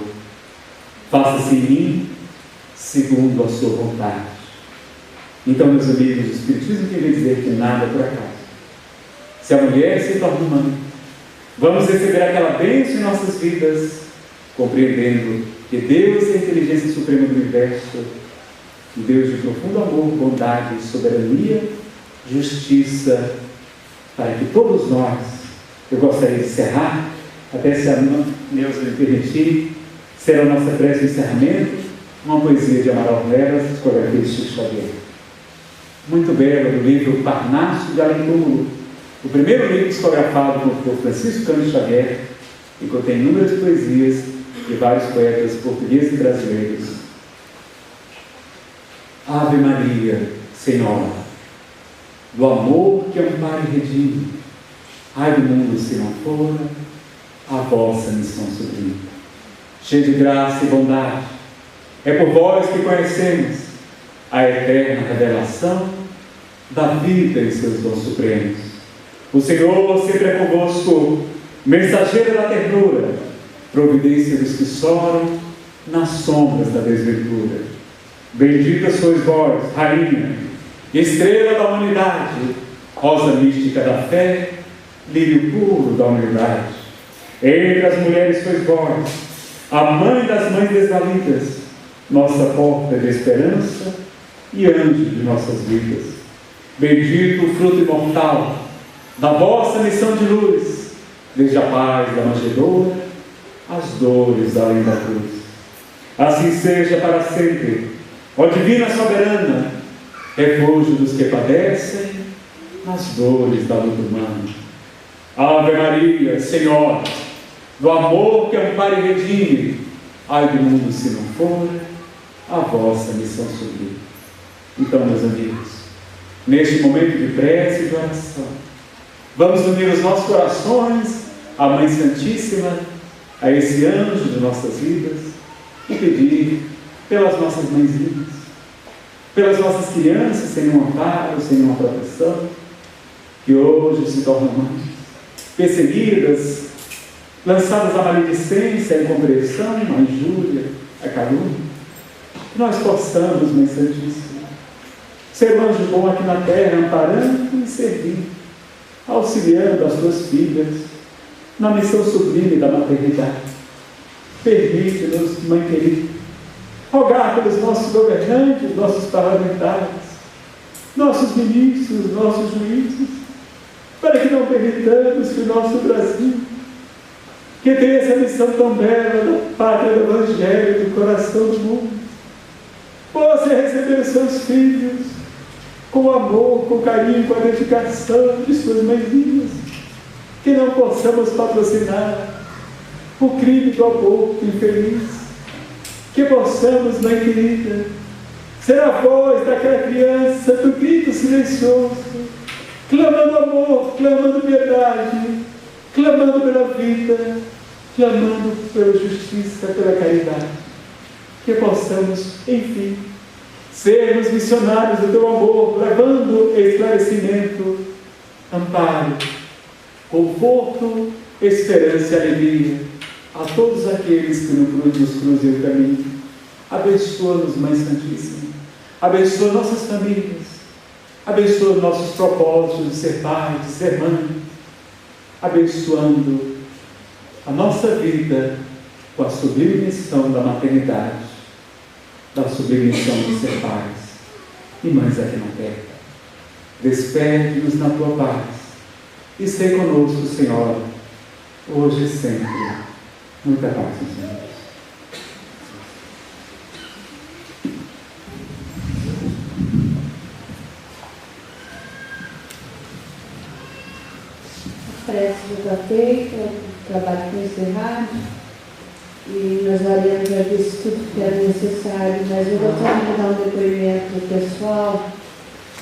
faça-se em mim segundo a sua vontade. Então, meus amigos, o Espiritismo quer dizer que nada por acaso. Se a mulher se torna humana, vamos receber aquela bênção em nossas vidas, compreendendo que Deus é a inteligência suprema do universo, um Deus de profundo amor, bondade, soberania, justiça, para que todos nós, eu gostaria de encerrar, até se a Deus me permitir, será a nossa prece de encerramento, uma poesia de Amaral Veras, discografia de Chico Xavier. Muito bela, do livro Parnaso de Além Túmulo, o primeiro livro discografado por Francisco Cândido Xavier, e contém inúmeras poesias de vários poetas portugueses e brasileiros. Ave Maria, Senhora, do amor que ampara e redime, ai do mundo se não for a vossa missão sublime. Cheia de graça e bondade, é por vós que conhecemos a eterna revelação da vida e seus dons supremos. O Senhor sempre é convosco, mensageiro da ternura, providência dos que choram nas sombras da desventura. Bendita sois vós, Rainha, estrela da humanidade, rosa mística da fé, lírio puro da humildade. Entre as mulheres sois vós, a mãe das mães desvalidas, nossa porta de esperança e anjo de nossas vidas. Bendito o fruto imortal da vossa missão de luz, desde a paz da manjedoura, as dores além da cruz. Assim seja para sempre, ó divina soberana, refúgio dos que padecem nas dores da luta humana. Ave Maria, Senhora, do amor que ampara e redime, ai do mundo se não for a vossa missão sublime. Então, meus amigos, neste momento de prece e de oração, vamos unir os nossos corações à Mãe Santíssima, a esse anjo de nossas vidas, e pedir pelas nossas mãezinhas, pelas nossas crianças sem nenhum amparo, sem nenhuma proteção, que hoje se tornam mães, perseguidas, lançadas à maledicência, à incompreensão, à injúria, à calúnia. Que nós possamos, Mãe Santíssima, ser um anjo bom aqui na terra, amparando e servindo, auxiliando as tuas filhas na missão sublime da maternidade. Permite-nos, Mãe querida, rogar pelos nossos governantes, nossos parlamentares, nossos ministros, nossos juízes, para que não permitamos que o nosso Brasil, que tem essa missão tão bela da pátria do Evangelho, do coração do mundo, possa receber os seus filhos com amor, com carinho, com a dedicação de suas mãezinhas, que não possamos patrocinar o crime do aborto infeliz, que possamos, Mãe querida, ser a voz daquela criança do grito silencioso, clamando amor, clamando piedade, clamando pela vida, clamando pela justiça, pela caridade. Que possamos, enfim, sermos missionários do teu amor, levando esclarecimento, amparo, conforto, esperança e alegria a todos aqueles que nos cruzem o caminho. Abençoa-nos, Mãe Santíssima. Abençoa nossas famílias. Abençoa nossos propósitos de ser pai, de ser mãe. Abençoando a nossa vida com a sublime missão da maternidade, da sublime missão de ser pais e mães aqui na terra. Despede-nos na tua paz e sei conosco, Senhora, hoje e sempre. Muita paz, Senhor. A prece já feita, o trabalho foi encerrado e nós daremos já disse tudo que era necessário, mas eu gostaria de dar um depoimento pessoal.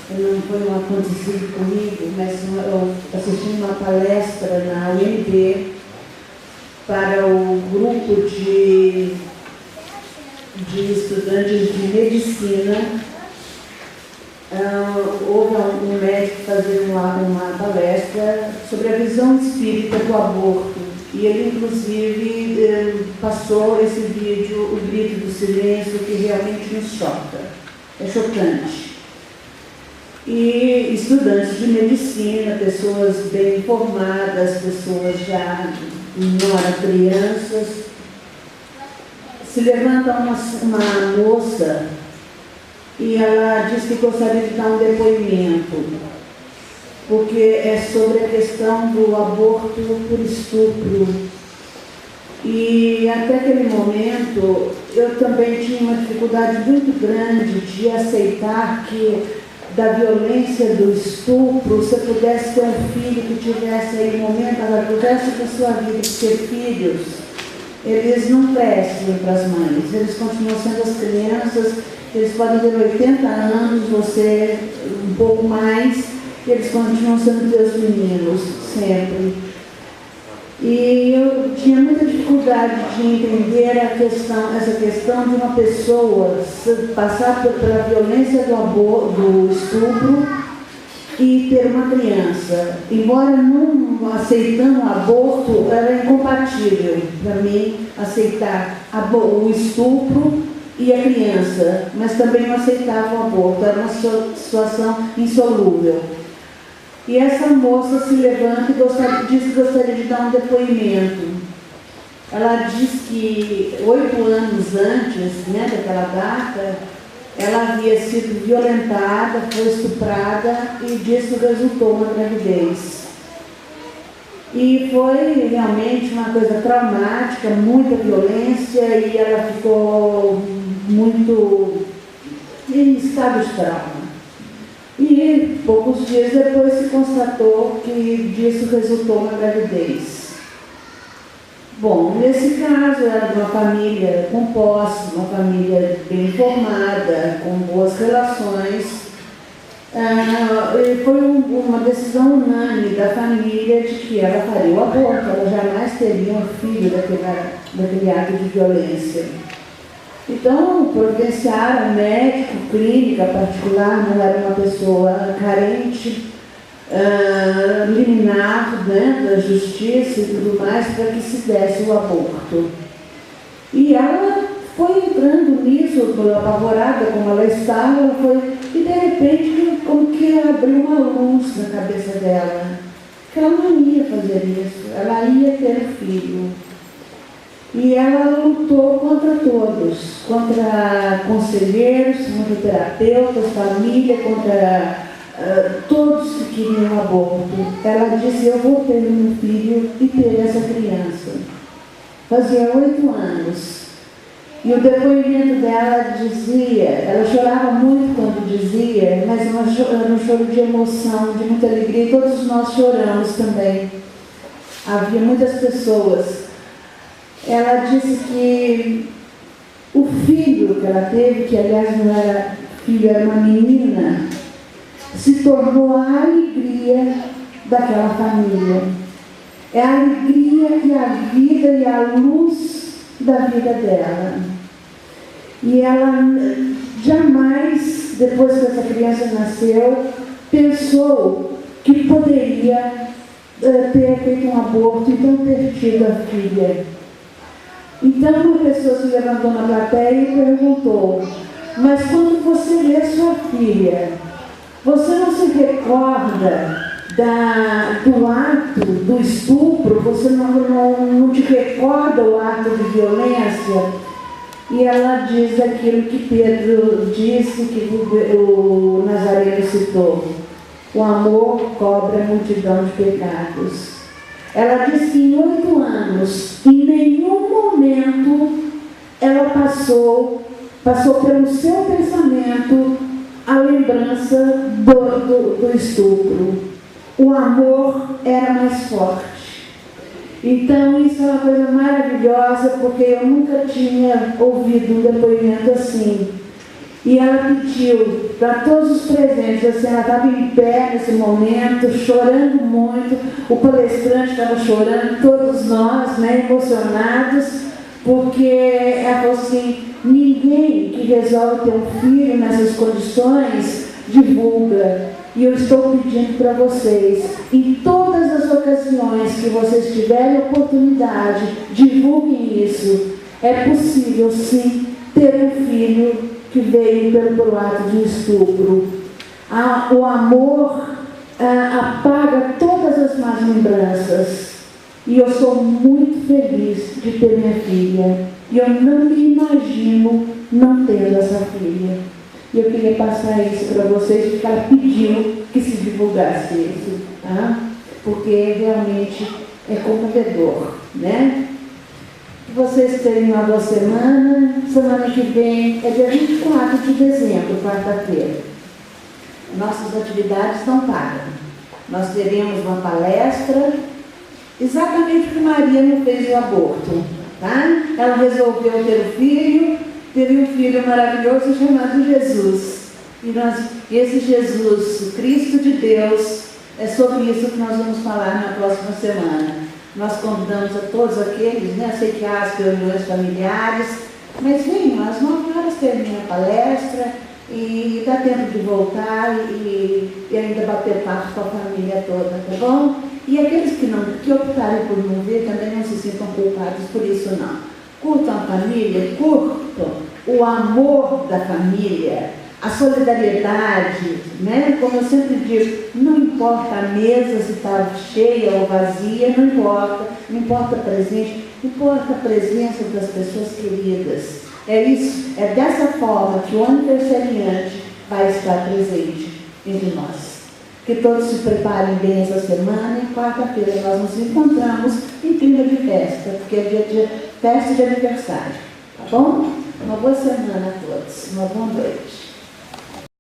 Não foi um acontecido comigo, mas eu assisti uma palestra na UNB para o grupo de estudantes de medicina. Houve um médico fazendo uma palestra sobre a visão espírita do aborto, e ele inclusive passou esse vídeo, o grito do silêncio, que realmente nos choca, é chocante. E estudantes de medicina, pessoas bem informadas, pessoas já não eram crianças, se levanta uma moça e ela diz que gostaria de dar um depoimento, porque é sobre a questão do aborto por estupro. E até aquele momento eu também tinha uma dificuldade muito grande de aceitar que da violência do estupro você pudesse ter um filho que tivesse aí um momento do resto da sua vida, porque filhos, eles não crescem para as mães, eles continuam sendo as crianças, eles podem ter 80 anos, você um pouco mais, e eles continuam sendo teus meninos, sempre. E eu tinha muita dificuldade de entender essa questão de uma pessoa passar pela violência do estupro e ter uma criança. Embora não aceitando o aborto, era incompatível para mim aceitar o estupro e a criança, mas também não aceitava o aborto, era uma situação insolúvel. E essa moça se levanta e diz que gostaria de dar um depoimento. Ela diz que 8 anos antes, daquela data, ela havia sido violentada, foi estuprada e disso resultou uma gravidez. E foi realmente uma coisa traumática, muita violência, e ela ficou muito em estado de trauma. E poucos dias depois se constatou que disso resultou uma gravidez. Bom, nesse caso era de uma família composta, uma família bem formada, com boas relações. Foi uma decisão unânime da família de que ela faria o aborto, ela jamais teria um filho daquele ato de violência. Então, providenciaram um médico, clínica particular, não era uma pessoa carente, liminar, né, da justiça e tudo mais, para que se desse o aborto. E ela foi entrando nisso, apavorada como ela estava, e de repente, como que abriu uma luz na cabeça dela, que ela não ia fazer isso, ela ia ter um filho. E ela lutou contra todos, contra conselheiros, contra terapeutas, família, contra todos que queriam aborto. Ela disse: eu vou ter um filho e ter essa criança. Fazia 8 anos. E o depoimento dela dizia, ela chorava muito quando dizia, mas era um choro de emoção, de muita alegria, e todos nós choramos também. Havia muitas pessoas. Ela disse que o filho que ela teve, que aliás não era filho, era uma menina, se tornou a alegria daquela família. É a alegria e a vida e a luz da vida dela. E ela jamais, depois que essa criança nasceu, pensou que poderia ter feito um aborto e não ter tido a filha. Então uma pessoa se levantou na plateia e perguntou: mas quando você vê sua filha, você não se recorda do ato, do estupro? Você não te recorda o ato de violência? E ela diz aquilo que Pedro disse, que o Nazareno citou: o amor cobre a multidão de pecados. Ela disse que em 8 anos, em nenhum momento, ela passou pelo seu pensamento a lembrança do estupro. O amor era mais forte. Então, isso é uma coisa maravilhosa, porque eu nunca tinha ouvido um depoimento assim. E ela pediu para todos os presentes, assim, ela estava em pé nesse momento, chorando muito, o palestrante estava chorando, todos nós, né, emocionados, porque ela falou assim: ninguém que resolve ter um filho nessas condições divulga. E eu estou pedindo para vocês, em todas as ocasiões que vocês tiverem oportunidade, divulguem isso. É possível, sim, ter um filho que veio pelo ato de estupro. O amor apaga todas as más lembranças. E eu sou muito feliz de ter minha filha. E eu não me imagino não tendo essa filha. E eu queria passar isso para vocês, porque ela pediu que se divulgasse isso, tá? Porque realmente é comovedor, né? Que vocês tenham uma boa semana. Semana que vem é dia 24 de dezembro, quarta-feira. Nossas atividades estão pagas. Nós teremos uma palestra, exatamente porque Maria não fez o aborto, tá? Ela resolveu ter um filho. Teve um filho maravilhoso chamado Jesus. E esse Jesus, o Cristo de Deus, é sobre isso que nós vamos falar na próxima semana. Nós convidamos a todos aqueles, né? Sei que há as reuniões familiares, mas venham, às 9 horas termina a palestra e dá tempo de voltar e ainda bater papo com a família toda, tá bom? E aqueles que optarem por não vir também não se sintam culpados por isso, não. Curtam a família, curtam o amor da família, a solidariedade, né? Como eu sempre digo, não importa a mesa se está cheia ou vazia, não importa presente, importa a presença das pessoas queridas. É isso, é dessa forma que o aniversariante vai estar presente entre nós. Que todos se preparem bem essa semana e quarta-feira nós nos encontramos em clima de festa, porque é dia de festa de aniversário, tá bom? Uma boa semana a todos, uma boa noite.